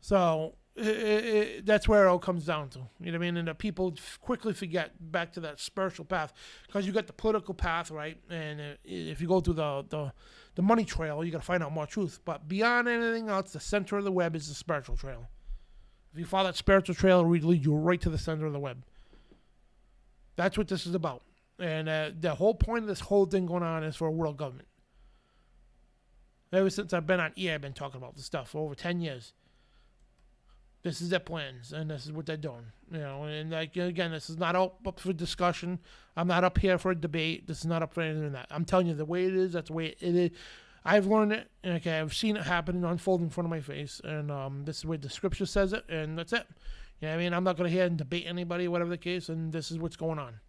So that's where it all comes down to. You know what I mean? And the people quickly forget back to that spiritual path, because you got the political path, right? And if you go through the money trail, you got to find out more truth. But beyond anything else, the center of the web is the spiritual trail. If you follow that spiritual trail, it will lead you right to the center of the web. That's what this is about. And the whole point of this whole thing going on is for a world government. Ever since I've been on EA, I've been talking about this stuff for over 10 years. This is their plans, and this is what they're doing. And like, again, this is not up for discussion. I'm not up here for a debate. This is not up for anything like that. I'm telling you the way it is. That's the way it is. I've learned it. Okay, I've seen it happen and unfold in front of my face, and this is where the scripture says it, and that's it. You know what I mean? I'm not going to hear and debate anybody, whatever the case, and this is what's going on.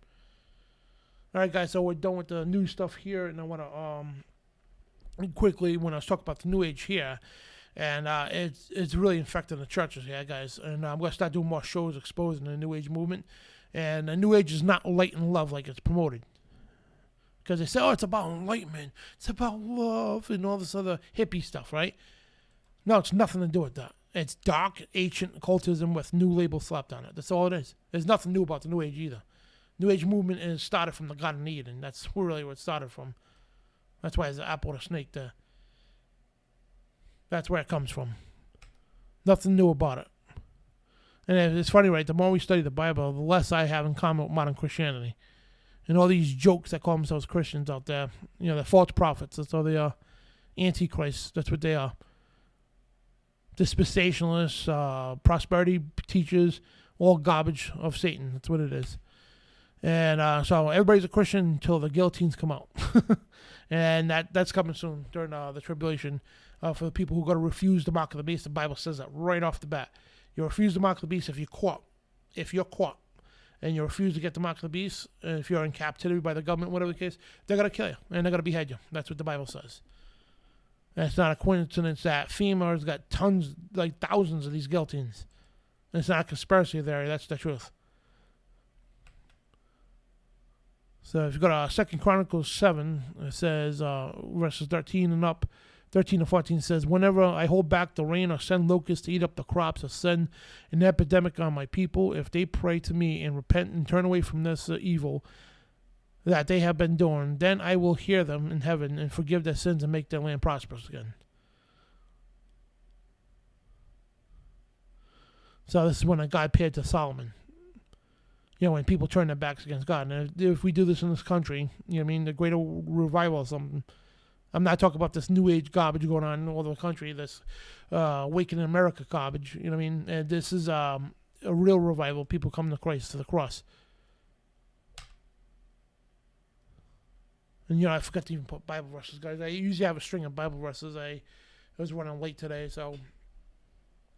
All right, guys, so we're done with the new stuff here, and I want to quickly, when I was talking about the New Age here, and it's really infecting the churches here, guys, and I'm going to start doing more shows exposing the New Age movement, and the New Age is not light and love like it's promoted. Because they say, oh, it's about enlightenment, it's about love, and all this other hippie stuff, right? No, it's nothing to do with that. It's dark, ancient occultism with new labels slapped on it. That's all it is. There's nothing new about the New Age either. New Age movement is started from the Garden of Eden. That's really where it started from. That's why there's an apple and a snake there. That's where it comes from. Nothing new about it. And it's funny, right? The more we study the Bible, the less I have in common with modern Christianity. And all these jokes that call themselves Christians out there, they're false prophets. That's all they are. Antichrists. That's what they are. Dispensationalists, prosperity teachers, all garbage of Satan. That's what it is. And so everybody's a Christian until the guillotines come out. And that's coming soon during the tribulation for the people who got to refuse the mark of the beast. The Bible says that right off the bat. You refuse the mark of the beast if you're caught. If you're caught and you refuse to get the mark of the beast, if you're in captivity by the government, whatever the case, they're going to kill you and they're going to behead you. That's what the Bible says. And it's not a coincidence that FEMA has got tons, like thousands of these guillotines. And it's not a conspiracy theory. That's the truth. So if you go to 2 Chronicles 7, it says, verses 13 and up, 13 to 14 says, whenever I hold back the rain or send locusts to eat up the crops or send an epidemic on my people, if they pray to me and repent and turn away from this evil that they have been doing, then I will hear them in heaven and forgive their sins and make their land prosperous again. So this is when God appeared to Solomon. When people turn their backs against God. And if we do this in this country, the greater revival or something. I'm not talking about this New Age garbage going on all over the country, this Awakening America garbage. You know what I mean? And this is a real revival. People come to Christ, to the cross. And, I forgot to even put Bible verses, guys. I usually have a string of Bible verses. I was running late today, so...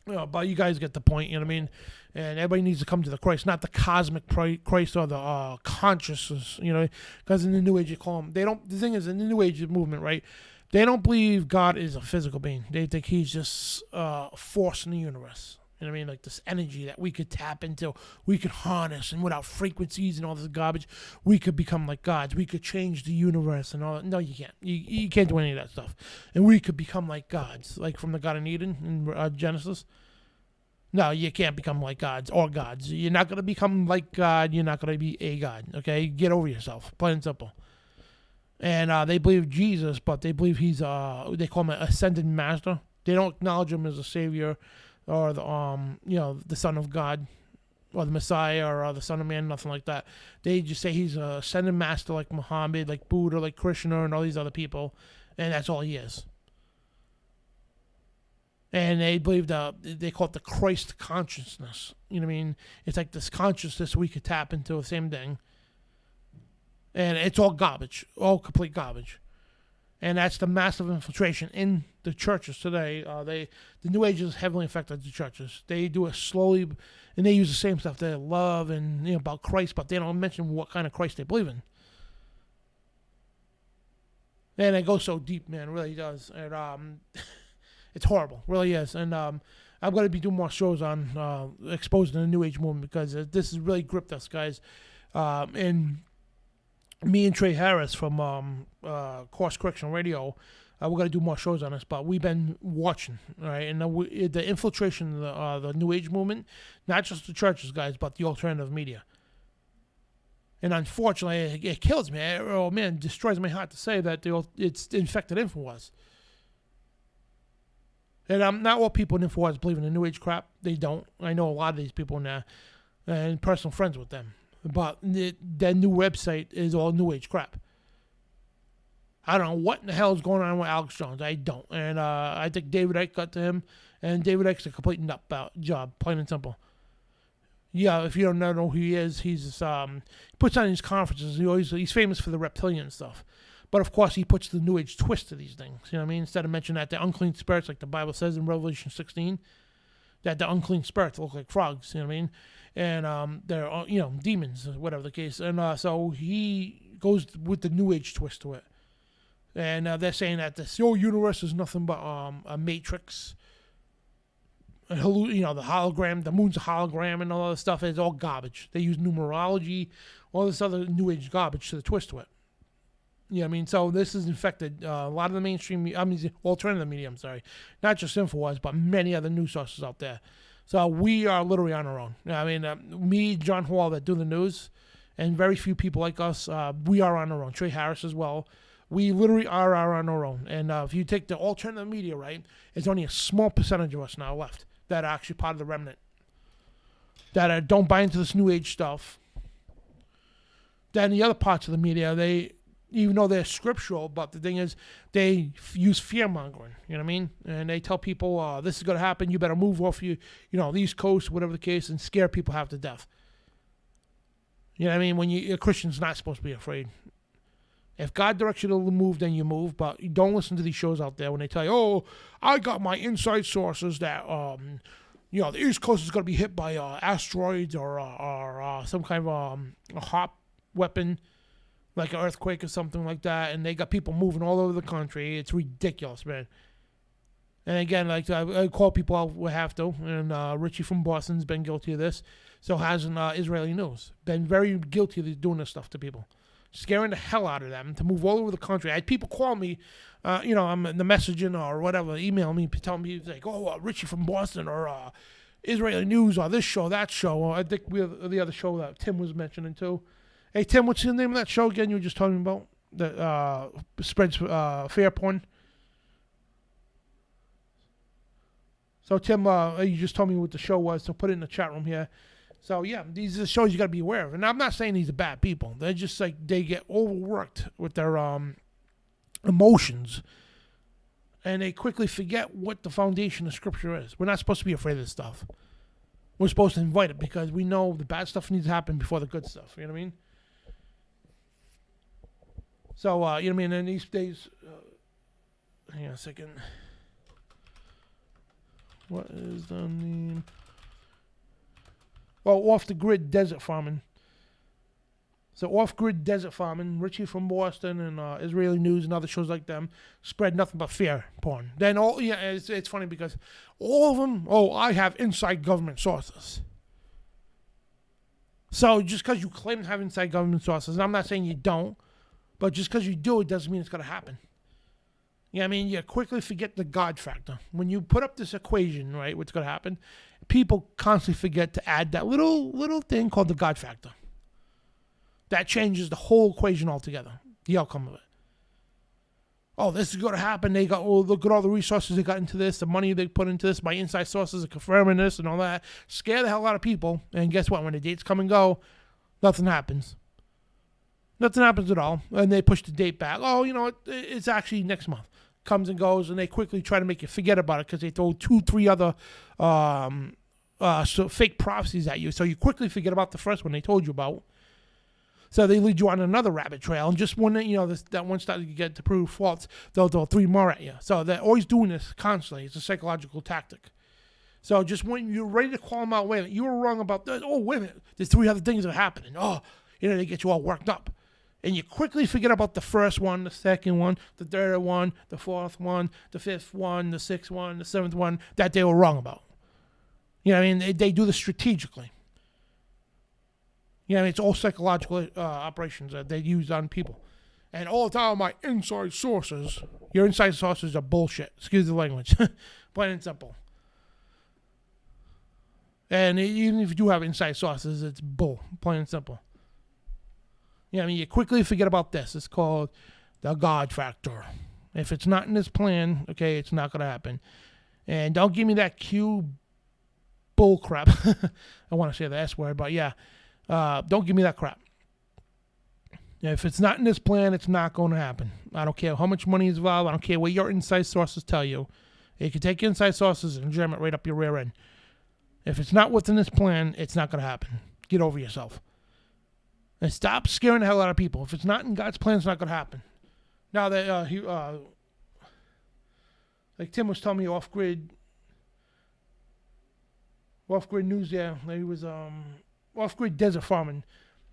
but you guys get the point, you know what I mean? And everybody needs to come to the Christ, not the cosmic Christ or the consciousness, because in the New Age you call them, the thing is, in the New Age movement, right, they don't believe God is a physical being. They think he's just a force in the universe. You know what I mean? Like this energy that we could tap into, we could harness, and without frequencies and all this garbage, we could become like gods. We could change the universe and all that. No, you can't. You can't do any of that stuff. And we could become like gods, like from the Garden of Eden in Genesis. No, you can't become like gods or gods. You're not going to become like God. You're not going to be a God, okay? Get over yourself, plain and simple. And they believe Jesus, but they believe he's, they call him an ascended master. They don't acknowledge him as a savior, or the Son of God, or the Messiah, or the Son of Man, nothing like that. They just say he's a ascended master like Muhammad, like Buddha, like Krishna, and all these other people, and that's all he is. And they believe they call it the Christ consciousness. You know what I mean? It's like this consciousness we could tap into, the same thing. And it's all garbage, all complete garbage. And that's the massive infiltration in the churches today. The New Age has heavily affected the churches. They do it slowly, and they use the same stuff. They love and about Christ, but they don't mention what kind of Christ they believe in. And it goes so deep, man. It really does. And it's horrible, really is. And I'm going to be doing more shows on exposing the New Age movement because this has really gripped us, guys. And me and Trey Harris from Course Correction Radio, we're going to do more shows on this, but we've been watching, right? And the infiltration of the New Age movement, not just the churches, guys, but the alternative media. And unfortunately, it kills me. Oh, man, it destroys my heart to say that it's infected InfoWars. And not all people in InfoWars believe in the New Age crap. They don't. I know a lot of these people now, and personal friends with them. But their new website is all New Age crap. I don't know what in the hell is going on with Alex Jones. I don't. And I think David Icke got to him. And David Icke's a complete nut job, plain and simple. Yeah, if you don't know who he is, he puts on these conferences. He's famous for the reptilian stuff. But of course, he puts the New Age twist to these things. You know what I mean? Instead of mentioning that the unclean spirits, like the Bible says in Revelation 16, that the unclean spirits look like frogs. You know what I mean? And they're demons, whatever the case. And so he goes with the New Age twist to it. And they're saying that this whole universe is nothing but a matrix. The hologram, the moon's a hologram, and all that stuff is all garbage. They use numerology, all this other New Age garbage to the twist to it. You know what I mean? So this has infected a lot of the mainstream, alternative media, not just InfoWars, but many other news sources out there. So we are literally on our own. I mean, me, John Hall, that do the news, and very few people like us, we are on our own. Trey Harris as well. We literally are on our own. And if you take the alternative media, right, it's only a small percentage of us now left that are actually part of the remnant, that don't buy into this New Age stuff. Then the other parts of the media, even though they're scriptural, but the thing is, they use fear-mongering, you know what I mean? And they tell people, this is going to happen, you better move off the East Coast, whatever the case, and scare people half to death. You know what I mean? When a Christian's not supposed to be afraid. If God directs you to move, then you move, but you don't listen to these shows out there when they tell you, oh, I got my inside sources that, the East Coast is going to be hit by asteroids or some kind of a hot weapon, like an earthquake or something like that, and they got people moving all over the country. It's ridiculous, man. And again, like I call people out, we have to, and Richie from Boston's been guilty of this, so hasn't Israeli News. Been very guilty of doing this stuff to people. Scaring the hell out of them to move all over the country. I had people call me, I'm in the messaging or whatever, email me, telling me, like, Richie from Boston or Israeli News or this show, that show. Or I think we have the other show that Tim was mentioning too. Hey, Tim, what's the name of that show again you were just talking about? That spreads fear porn. So, Tim, you just told me what the show was, so put it in the chat room here. So, yeah, these are the shows you got to be aware of. And I'm not saying these are bad people. They're just like they get overworked with their emotions. And they quickly forget what the foundation of Scripture is. We're not supposed to be afraid of this stuff. We're supposed to invite it because we know the bad stuff needs to happen before the good stuff. You know what I mean? So, you know what I mean? And these days, hang on a second. What is the name? Oh, off-the-grid desert farming. So off-grid desert farming, Richie from Boston and Israeli News and other shows like them spread nothing but fear porn. Then it's funny because all of them, I have inside government sources. So just because you claim to have inside government sources, and I'm not saying you don't, but just because you do, it doesn't mean it's going to happen. You know what I mean? You quickly forget the God factor. When you put up this equation, right, what's going to happen, people constantly forget to add that little thing called the God factor. That changes the whole equation altogether, the outcome of it. Oh, this is going to happen. They got, look at all the resources they got into this, the money they put into this, my inside sources are confirming this and all that. Scare the hell out of people. And guess what? When the dates come and go, nothing happens. Nothing happens at all. And they push the date back. Oh, it's actually next month. Comes and goes, and they quickly try to make you forget about it because they throw 2-3 other fake prophecies at you. So you quickly forget about the first one they told you about. So they lead you on another rabbit trail, and just when that one starts to get to prove false, they'll throw 3 more at you. So they're always doing this constantly. It's a psychological tactic. So just when you're ready to call them out, wait a minute, you were wrong about this. Oh, wait a minute, there's 3 other things that are happening. Oh, they get you all worked up. And you quickly forget about the first one, the second one, the third one, the fourth one, the fifth one, the sixth one, the seventh one that they were wrong about. You know what I mean? They do this strategically. It's all psychological operations that they use on people. And all the time, my inside sources, your inside sources are bullshit. Excuse the language. Plain and simple. And even if you do have inside sources, it's bull. Plain and simple. You quickly forget about this. It's called the God factor. If it's not in this plan, okay, it's not going to happen. And don't give me that Q bull crap. I want to say the S word, but yeah. Don't give me that crap. If it's not in this plan, it's not going to happen. I don't care how much money is involved. I don't care what your inside sources tell you. You can take your inside sources and jam it right up your rear end. If it's not within this plan, it's not going to happen. Get over yourself. And stop scaring the hell out of people. If it's not in God's plan, it's not going to happen. Now that like Tim was telling me off-grid news there. He was off-grid desert farming.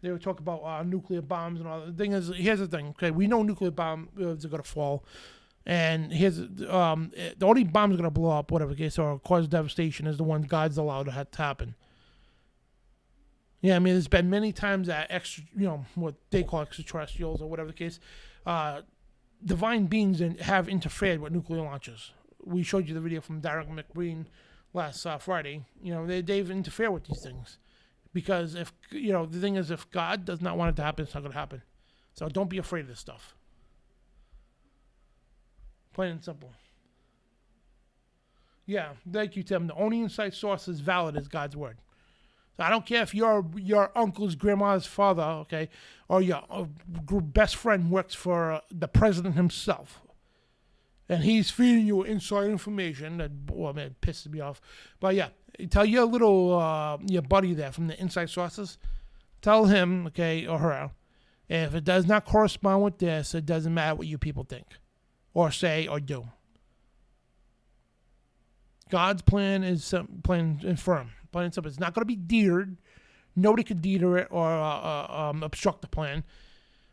They were talking about nuclear bombs and all. The thing is, here's the thing. Okay, we know nuclear bombs are going to fall. And here's the only bombs going to blow up, whatever the case, or cause devastation is the one God's allowed to happen. Yeah, I mean, there's been many times that what they call extraterrestrials or whatever the case, divine beings have interfered with nuclear launches. We showed you the video from Derek McBreen last Friday. They've interfered with these things because if the thing is, if God does not want it to happen, it's not going to happen. So don't be afraid of this stuff. Plain and simple. Yeah, thank you, Tim. The only inside source is valid is God's word. So I don't care if your uncle's grandma's father, okay, or your best friend works for the president himself, and he's feeding you inside information that, it pisses me off. But yeah, tell your little your buddy there from the inside sources, tell him, okay, or her, if it does not correspond with this, it doesn't matter what you people think, or say, or do. God's plan is plain and firm. Plain and simple. It's not going to be deterred. Nobody could deter it or obstruct the plan.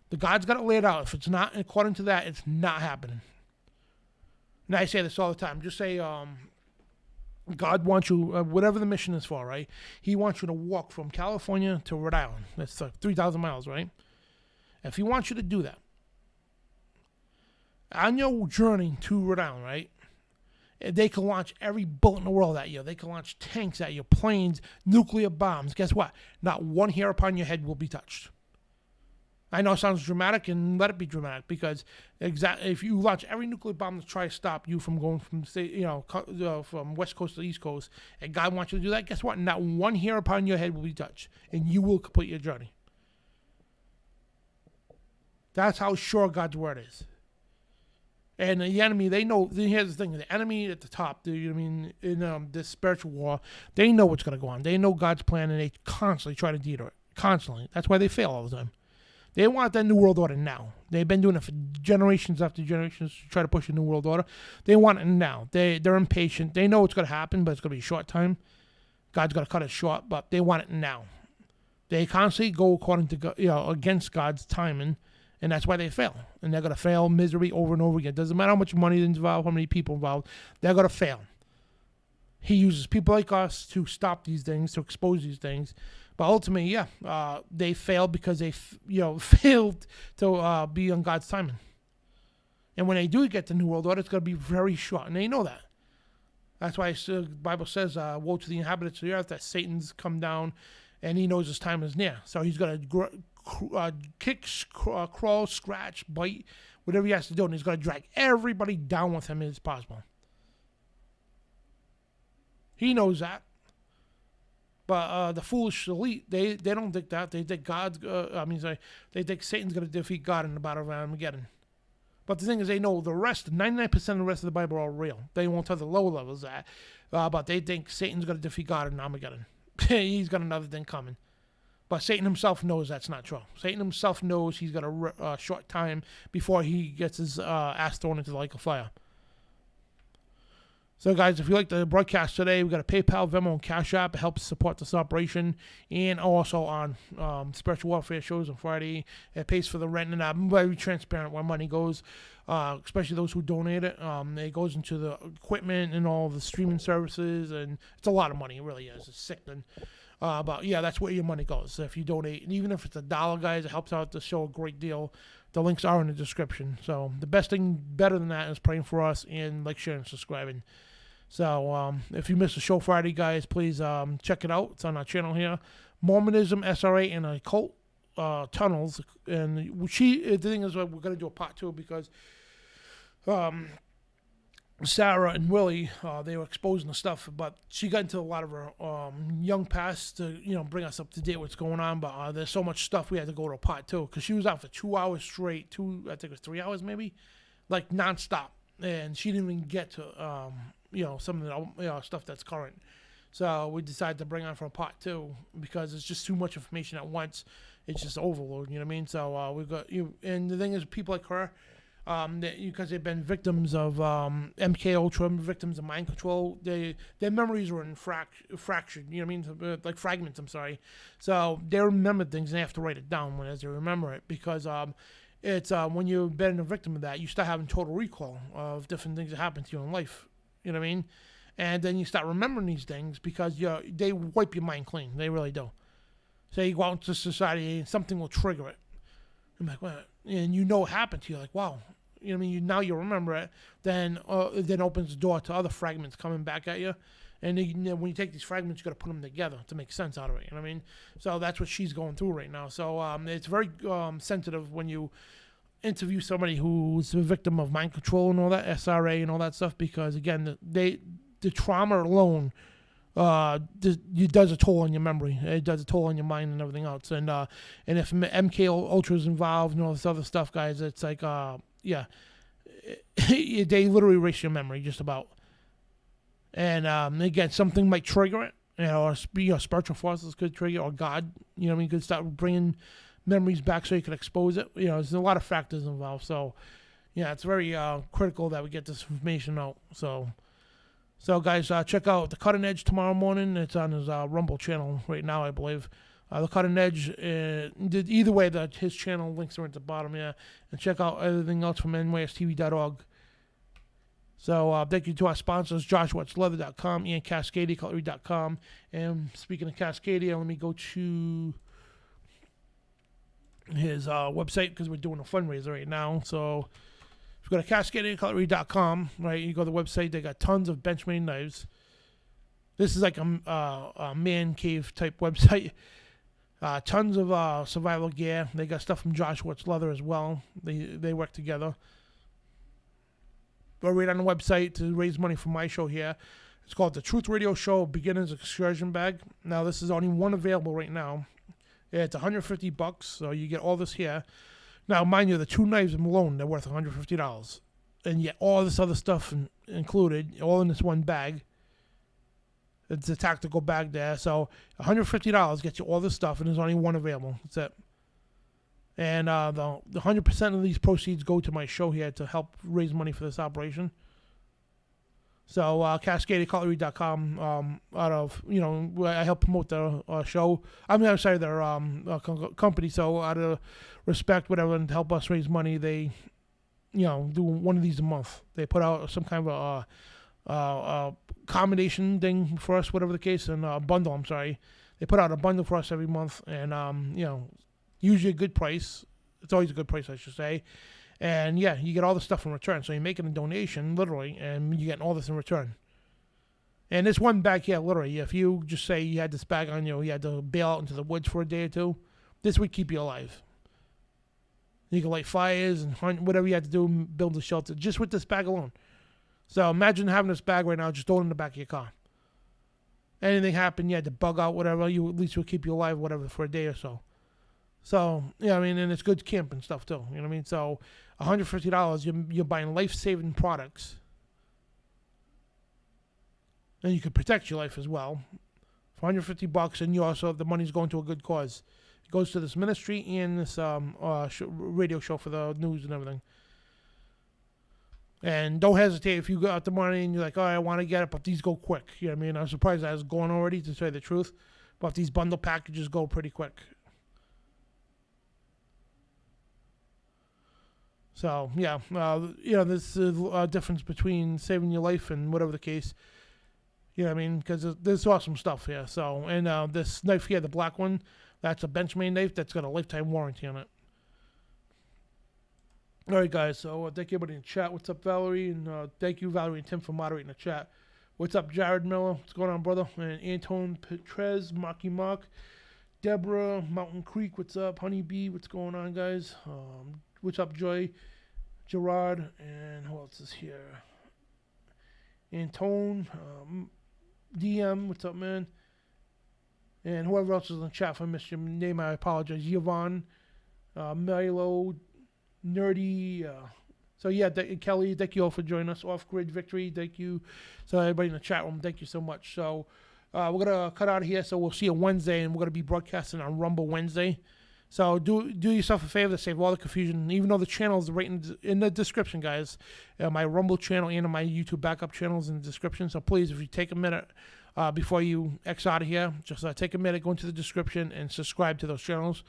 The God's got it laid out. If it's not according to that, it's not happening. And I say this all the time. Just say, God wants you, whatever the mission is for, right? He wants you to walk from California to Rhode Island. That's 3,000 miles, right? If he wants you to do that, on your journey to Rhode Island, right? They can launch every bullet in the world at you. They can launch tanks at you, planes, nuclear bombs. Guess what? Not one hair upon your head will be touched. I know it sounds dramatic, and let it be dramatic, because if you launch every nuclear bomb to try to stop you from going from from West Coast to East Coast, and God wants you to do that, guess what? Not one hair upon your head will be touched, and you will complete your journey. That's how sure God's word is. And the enemy, they know. Here's the thing: the enemy at the top, in this spiritual war, they know what's going to go on. They know God's plan, and they constantly try to deter it. Constantly. That's why they fail all the time. They want that new world order now. They've been doing it for generations after generations to try to push a new world order. They want it now. They're impatient. They know it's going to happen, but it's going to be a short time. God's going to cut it short, but they want it now. They constantly go according to against God's timing. And that's why they fail. And they're going to fail misery over and over again. It doesn't matter how much money is involved, how many people involved. They're going to fail. He uses people like us to stop these things, to expose these things. But ultimately, they fail because they failed to be on God's timing. And when they do get the New World Order, it's going to be very short. And they know that. That's why the Bible says, woe to the inhabitants of the earth, that Satan's come down and he knows his time is near. So he's going to kick, crawl, scratch, bite, whatever he has to do, and he's going to drag everybody down with him as possible. He knows that. But the foolish elite, they don't think that. They think they think Satan's going to defeat God in the battle of Armageddon. But the thing is, they know the rest, 99% of the rest of the Bible are real. They won't tell the lower levels that. But they think Satan's going to defeat God in Armageddon. He's got another thing coming. But Satan himself knows that's not true. Satan himself knows he's got a short time before he gets his ass thrown into the lake of fire. So, guys, if you like the broadcast today, we've got a PayPal, Venmo, and Cash App. It helps support this operation. And also on Spiritual Warfare shows on Friday. It pays for the rent, and I'm very transparent where money goes, especially those who donate it. It goes into the equipment and all the streaming services, and it's a lot of money. It really is. It's sickening. But, yeah, that's where your money goes. If you donate, and even if it's $1, guys, it helps out the show a great deal. The links are in the description. So the best thing better than that is praying for us and like, sharing, and subscribing. So if you missed the show Friday, guys, please check it out. It's on our channel here. Mormonism, SRA, and occult tunnels. And the thing is, we're going to do a part 2 because Sarah and Willie, they were exposing the stuff, but she got into a lot of her young past to, bring us up to date what's going on. But there's so much stuff we had to go to a part 2 because she was out for 2 hours straight, I think it was 3 hours maybe, like nonstop, and she didn't even get to some of the stuff that's current. So we decided to bring on for a part 2 because it's just too much information at once. It's just overload, you know what I mean? So we've got and the thing is, people like her, because they've been victims of MK Ultra, victims of mind control. Their memories were fractured. You know what I mean? Like fragments. I'm sorry. So they remember things and they have to write it down as they remember it because it's when you've been a victim of that, you start having total recall of different things that happen to you in life. You know what I mean? And then you start remembering these things because they wipe your mind clean. They really do. Say you go out into society and something will trigger it. I'm like, what? And it happened to you. Like, wow. You know what I mean? Now you remember it. Then it opens the door to other fragments coming back at you. And when you take these fragments, you got to put them together to make sense out of it. You know what I mean? So that's what she's going through right now. So it's very sensitive when you interview somebody who's a victim of mind control and all that, SRA and all that stuff, because again, the trauma alone it does a toll on your memory. It does a toll on your mind and everything else. And if MK Ultra is involved and all this other stuff, guys, it's like they literally erase your memory just about. And again, something might trigger it. Or spiritual forces could trigger, or God. You know what I mean? Could start bringing memories back so you can expose it. There's a lot of factors involved. So, yeah, it's very critical that we get this information out. So guys, check out The Cutting Edge tomorrow morning. It's on his Rumble channel right now, I believe. The Cutting Edge, either way, his channel links are at the bottom here. And check out everything else from nystv.org. So thank you to our sponsors, JoshuaWhat'sLeather.com and CascadiaCutlery.com. And speaking of Cascadia, let me go to his website because we're doing a fundraiser right now. So if you go to CascadiaCutlery.com, right, you go to the website, they got tons of benchmade knives. This is like a man cave type website. Tons of survival gear. They got stuff from Joshua's Leather as well. They work together. Go right on the website to raise money for my show here. It's called the Truth Radio Show Beginner's Excursion Bag. Now, this is only one available right now. It's $150, so you get all this here. Now, mind you, the 2 knives alone, they're worth $150. And yet all this other stuff included, all in this one bag. It's a tactical bag there. So $150 gets you all this stuff, and there's only one available. That's it. And the 100% of these proceeds go to my show here to help raise money for this operation. So CascadiaCutlery.com, I help promote the show. I'm sorry, their company. So out of respect, whatever, and to help us raise money, they, do one of these a month. They put out some kind of accommodation thing for us, whatever the case, and a bundle. I'm sorry, they put out a bundle for us every month, and usually a good price. It's always a good price, I should say. And yeah, you get all the stuff in return. So you're making a donation, literally, and you're getting all this in return. And this one bag here, literally, if you just say you had this bag on you had to bail out into the woods for a day or two, this would keep you alive. You can light fires and hunt, whatever you had to do, build a shelter, just with this bag alone. So imagine having this bag right now, just throw it in the back of your car. Anything happened, you had to bug out, whatever, you at least would keep you alive, whatever, for a day or so. So, and it's good camping stuff too, you know what I mean? So, $150, you're buying life-saving products. And you could protect your life as well. For $150, and you also, the money's going to a good cause. It goes to this ministry and this radio show for the news and everything. And don't hesitate if you go out the morning and you're like, oh, I want to get it, but these go quick. You know what I mean? I'm surprised that has gone already, to tell you the truth. But these bundle packages go pretty quick. So, yeah, there's a difference between saving your life and whatever the case. You know what I mean? Because there's awesome stuff here. So, and this knife here, the black one, that's a Benchmade knife that's got a lifetime warranty on it. All right, guys. So thank you, everybody in the chat. What's up, Valerie? And thank you, Valerie and Tim, for moderating the chat. What's up, Jared Miller? What's going on, brother? And Anton Petrez, Marky Mark, Deborah, Mountain Creek. What's up, Honeybee? What's going on, guys? What's up, Joy? Gerard. And who else is here? Antone, DM. What's up, man? And whoever else is in the chat, if I missed your name, I apologize. Yvonne, Milo, Nerdy. So yeah, Kelly, thank you all for joining us. Off Grid Victory, thank you. So everybody in the chat room, thank you so much. So we're gonna cut out of here. So we'll see you Wednesday, and we're gonna be broadcasting on Rumble Wednesday. So do yourself a favor to save all the confusion, even though the channel is right in the description, guys. My Rumble channel and my YouTube backup channel is in the description. So please, if you take a minute before you X out of here, just take a minute, go into the description, and subscribe to those channels.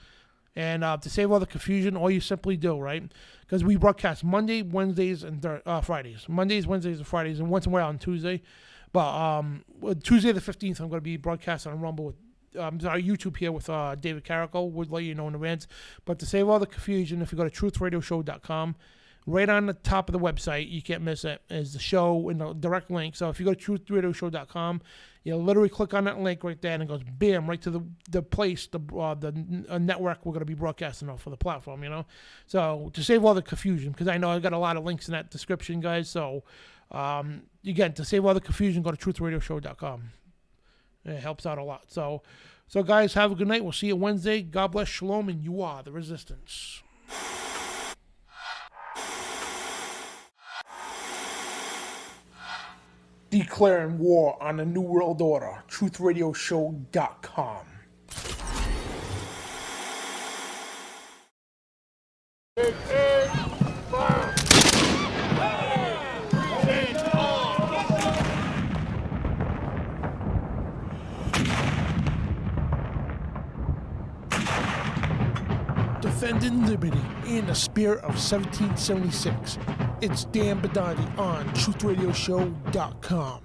And to save all the confusion, all you simply do, right? Because we broadcast Monday, Wednesdays, and Fridays. Mondays, Wednesdays, and Fridays, and once in a while on Tuesday. But Tuesday the 15th, I'm going to be broadcasting on Rumble with our YouTube here with David Carrico. We'll let you know in advance. But to save all the confusion, if you go to TruthRadioShow.com, right on the top of the website, you can't miss it, is the show and the direct link. So if you go to TruthRadioShow.com, you literally click on that link right there, and it goes bam right to the place, the network we're going to be broadcasting off for the platform. So to save all the confusion, because I know I got a lot of links in that description, guys. So again, to save all the confusion, go to TruthRadioShow.com. It helps out a lot. So guys, have a good night. We'll see you Wednesday. God bless, shalom, and you are the resistance. Declaring war on the New World Order. TruthRadioShow.com. It is fire. Defending liberty in the spirit of 1776. It's Dan Bidondi on TruthRadioShow.com.